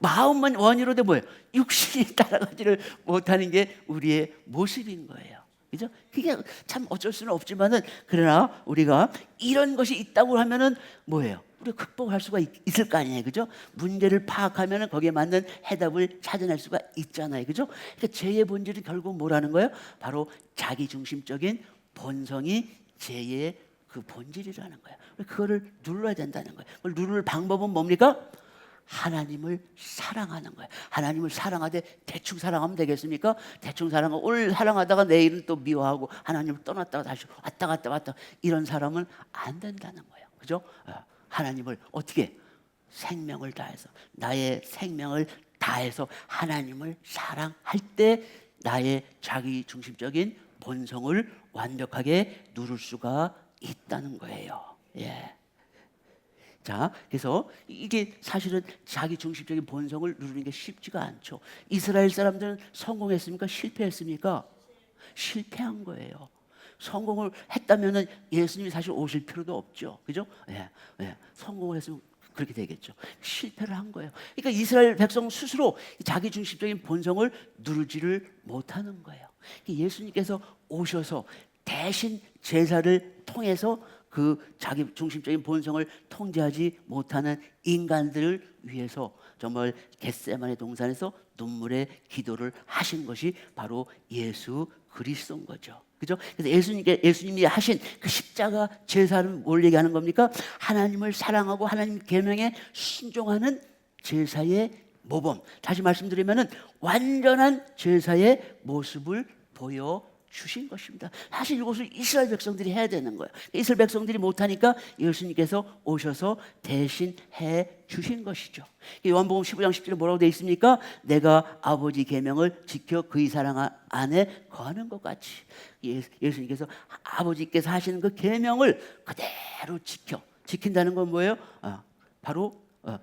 마음만 원이로 돼 뭐예요? 육신이 따라가지를 못하는 게 우리의 모습인 거예요. 그죠? 그게 참 어쩔 수는 없지만은 그러나 우리가 이런 것이 있다고 하면은 뭐예요? 우리가 극복할 수가 있을 거 아니에요, 그죠? 문제를 파악하면은 거기에 맞는 해답을 찾아낼 수가 있잖아요, 그죠? 그러니까 죄의 본질은 결국 뭐라는 거예요? 바로 자기 중심적인 본성이 죄의 그 본질이라는 거예요. 그거를 눌러야 된다는 거예요. 그걸 누를 방법은 뭡니까? 하나님을 사랑하는 거예요. 하나님을 사랑하되 대충 사랑하면 되겠습니까? 대충 사랑하고 오늘 사랑하다가 내일은 또 미워하고 하나님을 떠났다가 다시 왔다 갔다 이런 사람은 안 된다는 거예요. 그죠? 하나님을 어떻게? 생명을 다해서, 나의 생명을 다해서 하나님을 사랑할 때 나의 자기 중심적인 본성을 완벽하게 누를 수가 있다는 거예요. 예. 자, 그래서 이게 사실은 자기 중심적인 본성을 누르는 게 쉽지가 않죠. 이스라엘 사람들은 성공했습니까? 실패했습니까? 실패한 거예요. 성공을 했다면은 예수님이 사실 오실 필요도 없죠. 그죠? 예, 성공을 했으면 그렇게 되겠죠. 실패를 한 거예요. 그러니까 이스라엘 백성 스스로 자기 중심적인 본성을 누르지를 못하는 거예요. 예수님께서 오셔서 대신 제사를 통해서 그 자기 중심적인 본성을 통제하지 못하는 인간들을 위해서 정말 겟세마네 동산에서 눈물의 기도를 하신 것이 바로 예수 그리스도인 거죠. 그죠? 그래서 예수님이 하신 그 십자가 제사는 뭘 얘기하는 겁니까? 하나님을 사랑하고 하나님 계명에 순종하는 제사의 모범. 다시 말씀드리면은 완전한 제사의 모습을 보여 주신 것입니다. 사실 이것을 이스라엘 백성들이 해야 되는 거예요. 이스라엘 백성들이 못하니까 예수님께서 오셔서 대신 해 주신 것이죠. 요한복음 15장 10절에 뭐라고 되어 있습니까? 내가 아버지 계명을 지켜 그의 사랑 안에 거하는 것 같이. 예수님께서 아버지께서 하시는 그 계명을 그대로 지킨다는 건 뭐예요? 바로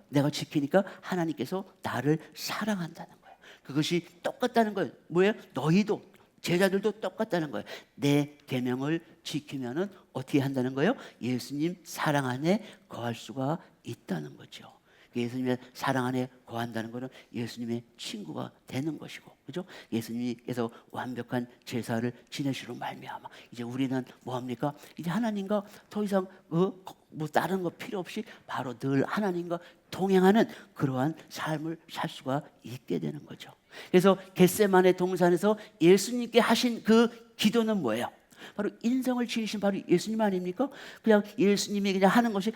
내가 지키니까 하나님께서 나를 사랑한다는 거예요. 그것이 똑같다는 거예요. 뭐예요? 너희도 제자들도 똑같다는 거예요. 내 계명을 지키면은 어떻게 한다는 거예요? 예수님 사랑 안에 거할 수가 있다는 거죠. 예수님의 사랑 안에 거한다는 것은 예수님의 친구가 되는 것이고, 그죠? 예수님께서 완벽한 제사를 지내시로 말미암아 이제 우리는 뭐 합니까? 이제 하나님과 더 이상 뭐 다른 거 필요 없이 바로 늘 하나님과 동행하는 그러한 삶을 살 수가 있게 되는 거죠. 그래서 겟세마네 동산에서 예수님께 하신 그 기도는 뭐예요? 바로 인성을 지으신 바로 예수님 아닙니까? 그냥 예수님이 그냥 하는 것이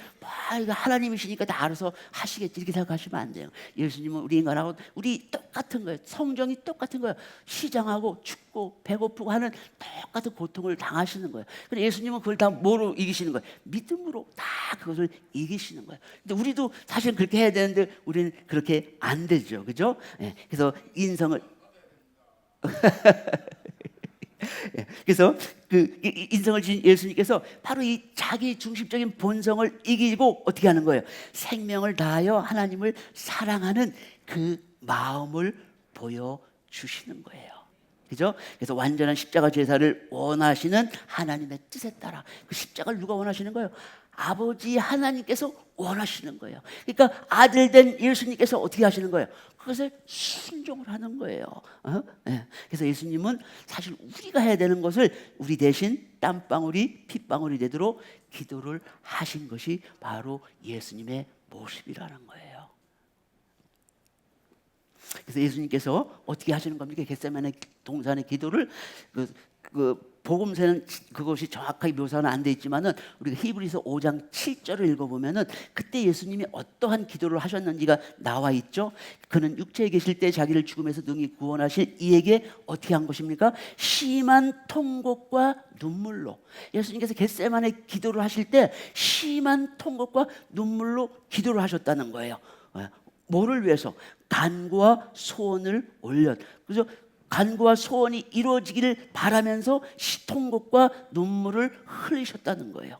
이거 하나님이시니까 다 알아서 하시겠지 이렇게 생각하시면 안 돼요. 예수님은 우리 인간하고 우리 똑같은 거예요. 성정이 똑같은 거예요. 시장하고 춥고 배고프고 하는 똑같은 고통을 당하시는 거예요. 근데 예수님은 그걸 다 뭐로 이기시는 거예요? 믿음으로 다 그것을 이기시는 거예요. 근데 우리도 사실 그렇게 해야 되는데 우리는 그렇게 안 되죠. 그죠? 그래서 인성을 그래서 그 인성을 지닌 예수님께서 바로 이 자기 중심적인 본성을 이기고 어떻게 하는 거예요? 생명을 다하여 하나님을 사랑하는 그 마음을 보여주시는 거예요. 그죠? 그래서 완전한 십자가 제사를 원하시는 하나님의 뜻에 따라 그 십자가를 누가 원하시는 거예요? 아버지 하나님께서 원하시는 거예요. 그러니까 아들 된 예수님께서 어떻게 하시는 거예요? 그것에 순종을 하는 거예요. 그래서 예수님은 사실 우리가 해야 되는 것을 우리 대신 땀방울이 핏방울이 되도록 기도를 하신 것이 바로 예수님의 모습이라는 거예요. 그래서 예수님께서 어떻게 하시는 겁니까? 겟세마네 동산의 기도를 그 복음서는 그것이 정확하게 묘사는 안 돼 있지만은 우리가 히브리서 5장 7절을 읽어보면은 그때 예수님이 어떠한 기도를 하셨는지가 나와 있죠. 그는 육체에 계실 때 자기를 죽음에서 능히 구원하실 이에게 어떻게 한 것입니까? 심한 통곡과 눈물로. 예수님께서 겟세마네 기도를 하실 때 심한 통곡과 눈물로 기도를 하셨다는 거예요. 뭐를 위해서? 간구와 소원을 올려. 그래서 간구와 소원이 이루어지기를 바라면서 통곡과 눈물을 흘리셨다는 거예요.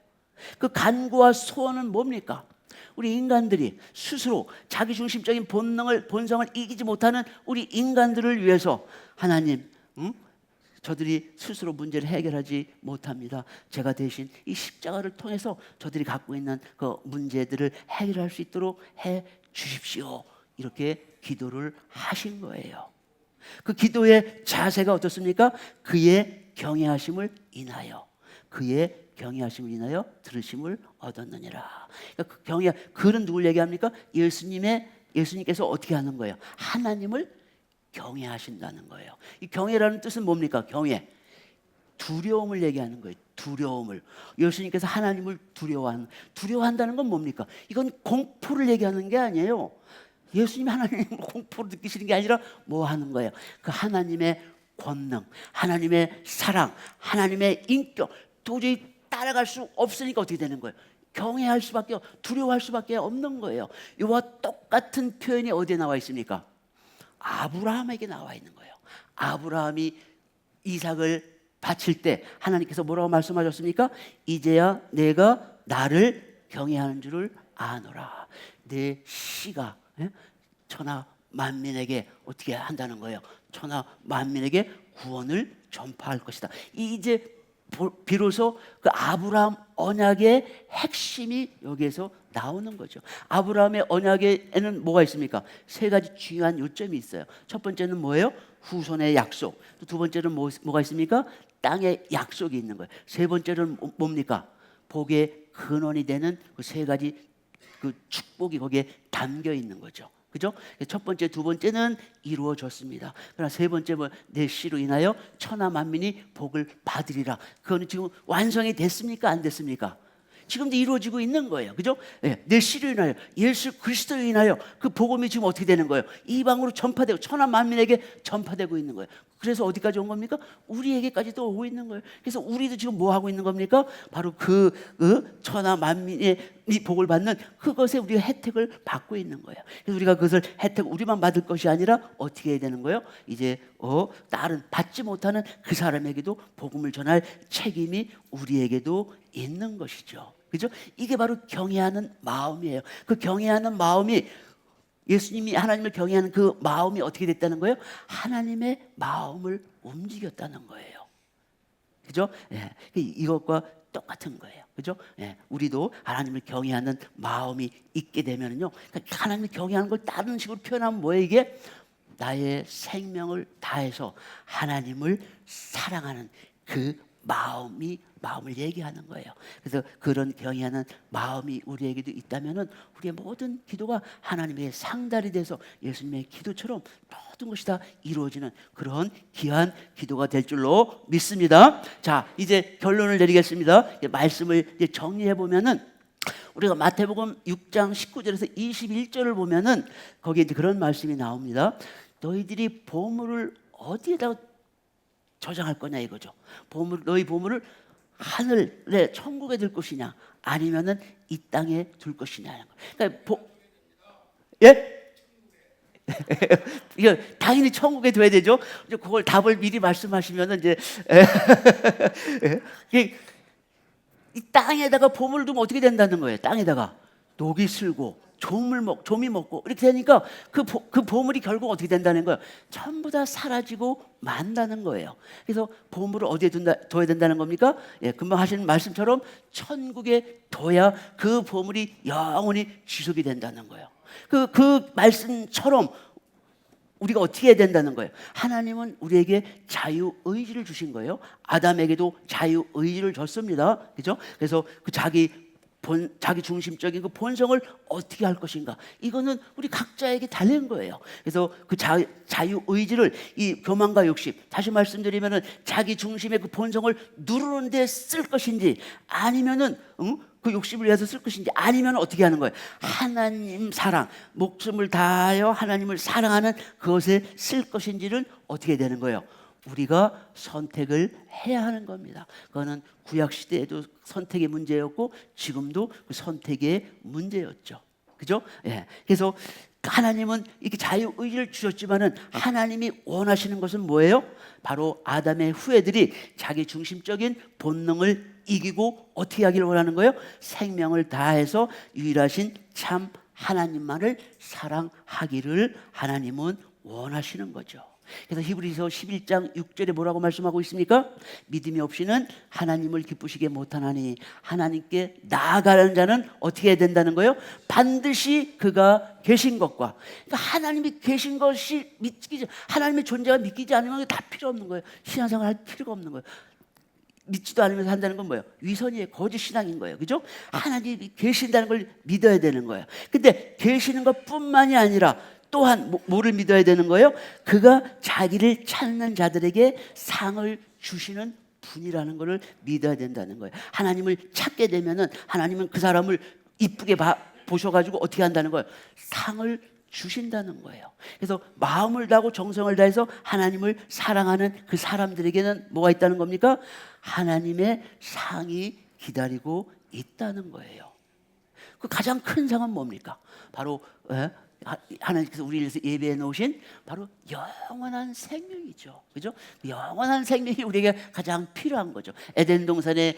그 간구와 소원은 뭡니까? 우리 인간들이 스스로 자기중심적인 본성을 이기지 못하는 우리 인간들을 위해서 하나님, 저들이 스스로 문제를 해결하지 못합니다. 제가 대신 이 십자가를 통해서 저들이 갖고 있는 그 문제들을 해결할 수 있도록 해 주십시오. 이렇게 기도를 하신 거예요. 그 기도의 자세가 어떻습니까? 그의 경외하심을 인하여, 그의 경외하심을 인하여 들으심을 얻었느니라. 그러니까 그는 누굴 얘기합니까? 예수님께서 어떻게 하는 거예요? 하나님을 경외하신다는 거예요. 이 경외라는 뜻은 뭡니까? 경외, 두려움을 얘기하는 거예요. 두려움을. 예수님께서 하나님을 두려워한다는 건 뭡니까? 이건 공포를 얘기하는 게 아니에요. 예수님이 하나님을 공포로 느끼시는 게 아니라 뭐 하는 거예요? 그 하나님의 권능, 하나님의 사랑, 하나님의 인격 도저히 따라갈 수 없으니까 어떻게 되는 거예요? 경외할 수밖에, 두려워할 수밖에 없는 거예요. 이와 똑같은 표현이 어디에 나와 있습니까? 아브라함에게 나와 있는 거예요. 아브라함이 이삭을 바칠 때 하나님께서 뭐라고 말씀하셨습니까? 이제야 내가 나를 경외하는 줄을 아노라. 내 씨가 천하 만민에게 어떻게 한다는 거예요? 천하 만민에게 구원을 전파할 것이다. 이제 비로소 그 아브라함 언약의 핵심이 여기에서 나오는 거죠. 아브라함의 언약에는 뭐가 있습니까? 세 가지 중요한 요점이 있어요. 첫 번째는 뭐예요? 후손의 약속. 두 번째는 뭐가 있습니까? 땅의 약속이 있는 거예요. 세 번째는 뭡니까? 복의 근원이 되는 그 세 가지 그 축복이 거기에 담겨 있는 거죠. 그죠? 첫 번째, 두 번째는 이루어졌습니다. 그러나 세 번째 내 씨로 인하여 천하 만민이 복을 받으리라. 그거는 지금 완성이 됐습니까? 안 됐습니까? 지금도 이루어지고 있는 거예요. 그죠? 네, 내 씨로 인하여, 예수 그리스도로 인하여 그 복음이 지금 어떻게 되는 거예요? 이방으로 전파되고 천하 만민에게 전파되고 있는 거예요. 그래서 어디까지 온 겁니까? 우리에게까지도 오고 있는 거예요. 그래서 우리도 지금 뭐 하고 있는 겁니까? 바로 그 천하 만민의 이 복을 받는 그것에 우리가 혜택을 받고 있는 거예요. 그래서 우리가 그것을 우리만 받을 것이 아니라 어떻게 해야 되는 거예요? 이제 다른 받지 못하는 그 사람에게도 복음을 전할 책임이 우리에게도 있는 것이죠. 그죠? 이게 바로 경외하는 마음이에요. 그 경외하는 마음이 예수님이 하나님을 경외하는 그 마음이 어떻게 됐다는 거예요? 하나님의 마음을 움직였다는 거예요. 그죠? 예, 이것과 똑같은 거예요. 그죠? 예, 우리도 하나님을 경외하는 마음이 있게 되면요, 하나님을 경외하는 걸 다른 식으로 표현하면 뭐예요? 이게 나의 생명을 다해서 하나님을 사랑하는 그 마음을 얘기하는 거예요. 그래서 그런 경외하는 마음이 우리에게도 있다면은 우리의 모든 기도가 하나님의 상달이 돼서 예수님의 기도처럼 모든 것이 다 이루어지는 그런 귀한 기도가 될 줄로 믿습니다. 자, 이제 결론을 내리겠습니다. 말씀을 이제 정리해 보면은 우리가 마태복음 6장 19절에서 21절을 보면은 거기에 이제 그런 말씀이 나옵니다. 너희들이 보물을 어디에다 저장할 거냐 이거죠. 너희 보물을 하늘에 천국에 둘 것이냐 아니면은 이 땅에 둘 것이냐. 그러니까 예? 이거 당연히 천국에 둬야 되죠. 그걸 답을 미리 말씀하시면은 이제 이 땅에다가 보물을 두면 어떻게 된다는 거예요? 땅에다가 녹이 슬고 좀이 먹고 이렇게 되니까 그 보물이 결국 어떻게 된다는 거예요? 전부 다 사라지고 만다는 거예요. 그래서 보물을 어디에 둬야 된다는 겁니까? 예, 금방 하신 말씀처럼 천국에 둬야 그 보물이 영원히 지속이 된다는 거예요. 그 말씀처럼 우리가 어떻게 해야 된다는 거예요? 하나님은 우리에게 자유의지를 주신 거예요. 아담에게도 자유의지를 줬습니다. 그죠? 그래서 그 자기 자기 중심적인 그 본성을 어떻게 할 것인가, 이거는 우리 각자에게 달린 거예요. 그래서 그 자유 의지를 이 교만과 욕심, 다시 말씀드리면은 자기 중심의 그 본성을 누르는 데 쓸 것인지, 아니면은 그 욕심을 위해서 쓸 것인지, 아니면 어떻게 하는 거예요? 하나님 사랑, 목숨을 다하여 하나님을 사랑하는 그것에 쓸 것인지는 어떻게 되는 거예요? 우리가 선택을 해야 하는 겁니다. 그거는 구약 시대에도 선택의 문제였고 지금도 그 선택의 문제였죠. 그죠? 예. 그래서 하나님은 이렇게 자유의지를 주셨지만은 하나님이 원하시는 것은 뭐예요? 바로 아담의 후예들이 자기 중심적인 본능을 이기고 어떻게 하기를 원하는 거예요? 생명을 다해서 유일하신 참 하나님만을 사랑하기를 하나님은 원하시는 거죠. 그래서 히브리서 11장 6절에 뭐라고 말씀하고 있습니까? 믿음이 없이는 하나님을 기쁘시게 못하나니 하나님께 나아가는 자는 어떻게 해야 된다는 거예요? 반드시 그가 계신 것과, 그러니까 하나님이 계신 것이 믿기지, 하나님의 존재가 믿기지 않으면 다 필요 없는 거예요. 신앙생활 할 필요가 없는 거예요. 믿지도 않으면서 한다는 건 뭐예요? 위선이에요. 거짓 신앙인 거예요. 그죠? 하나님이 계신다는 걸 믿어야 되는 거예요. 근데 계시는 것뿐만이 아니라 또한 뭐를 믿어야 되는 거예요? 그가 자기를 찾는 자들에게 상을 주시는 분이라는 것을 믿어야 된다는 거예요. 하나님을 찾게 되면은 하나님은 그 사람을 이쁘게 보셔가지고 어떻게 한다는 거예요? 상을 주신다는 거예요. 그래서 마음을 다하고 정성을 다해서 하나님을 사랑하는 그 사람들에게는 뭐가 있다는 겁니까? 하나님의 상이 기다리고 있다는 거예요. 그 가장 큰 상은 뭡니까? 바로 하나님께서 우리를 위해서 예배해 놓으신 바로 영원한 생명이죠. 그죠? 영원한 생명이 우리에게 가장 필요한 거죠. 에덴 동산에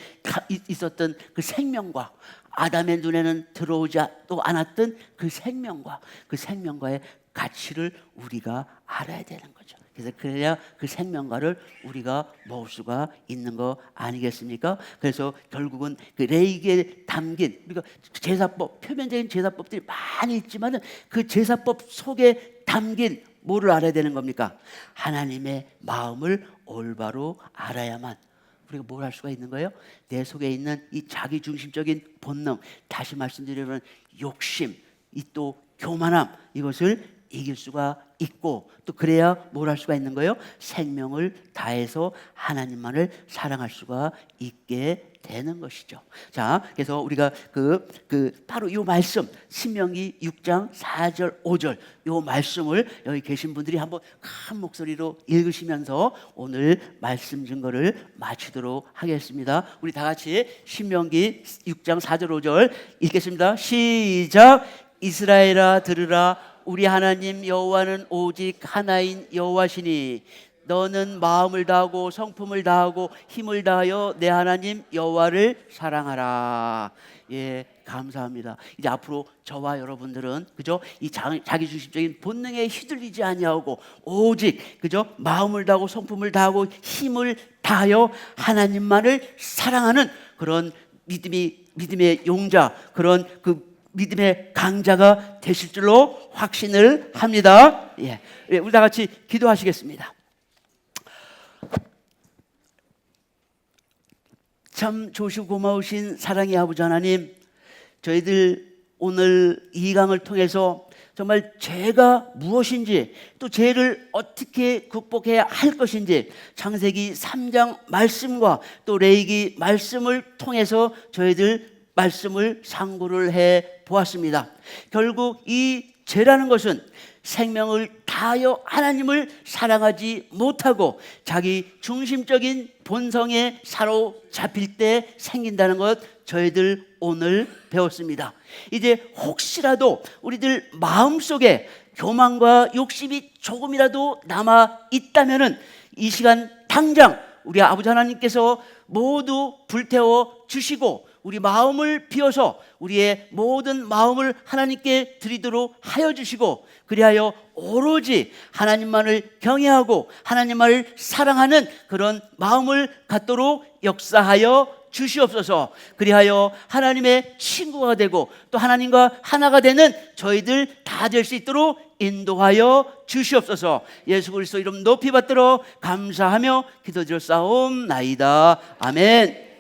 있었던 그 생명과 아담의 눈에는 들어오지 또 않았던 그 생명과 그 생명과의 가치를 우리가 알아야 되는 거죠. 그래서 그래야 그 생명과를 우리가 먹을 수가 있는 거 아니겠습니까? 그래서 결국은 그 레위기에 담긴, 우리가 제사법, 표면적인 제사법들이 많이 있지만은 그 제사법 속에 담긴 뭐를 알아야 되는 겁니까? 하나님의 마음을 올바로 알아야만 우리가 뭘 할 수가 있는 거예요? 내 속에 있는 이 자기 중심적인 본능, 다시 말씀드리면 욕심, 이 또 교만함, 이것을 이길 수가 있고, 또 그래야 뭘 할 수가 있는 거예요? 생명을 다해서 하나님만을 사랑할 수가 있게 되는 것이죠. 자, 그래서 우리가 바로 이 말씀, 신명기 6장 4절 5절 이 말씀을 여기 계신 분들이 한번 큰 목소리로 읽으시면서 오늘 말씀 증거를 마치도록 하겠습니다. 우리 다 같이 신명기 6장 4절 5절 읽겠습니다. 시작. 이스라엘아 들으라. 우리 하나님 여호와는 오직 하나인 여호와시니 너는 마음을 다하고 성품을 다하고 힘을 다하여 내 하나님 여호와를 사랑하라. 예, 감사합니다. 이제 앞으로 저와 여러분들은 그죠? 이 자기 중심적인 본능에 휘둘리지 아니하고 오직 그죠? 마음을 다하고 성품을 다하고 힘을 다하여 하나님만을 사랑하는 그런 믿음의 용자, 그런 그 믿음의 강자가 되실 줄로 확신을 합니다. 예, 우리 다 같이 기도하시겠습니다. 참 좋으시고 고마우신 사랑의 아버지 하나님, 저희들 오늘 이 강을 통해서 정말 죄가 무엇인지, 또 죄를 어떻게 극복해야 할 것인지 창세기 3장 말씀과 또 레위기 말씀을 통해서 저희들 말씀을 상고를 해 보았습니다. 결국 이 죄라는 것은 생명을 다하여 하나님을 사랑하지 못하고 자기 중심적인 본성에 사로잡힐 때 생긴다는 것, 저희들 오늘 배웠습니다. 이제 혹시라도 우리들 마음속에 교만과 욕심이 조금이라도 남아 있다면은 이 시간 당장 우리 아버지 하나님께서 모두 불태워 주시고 우리 마음을 비워서 우리의 모든 마음을 하나님께 드리도록 하여 주시고, 그리하여 오로지 하나님만을 경외하고 하나님만을 사랑하는 그런 마음을 갖도록 역사하여 주시옵소서. 그리하여 하나님의 친구가 되고 또 하나님과 하나가 되는 저희들 다 될 수 있도록 인도하여 주시옵소서. 예수 그리스도 이름 높이 받들어 감사하며 기도드렸사옵나이다. 아멘.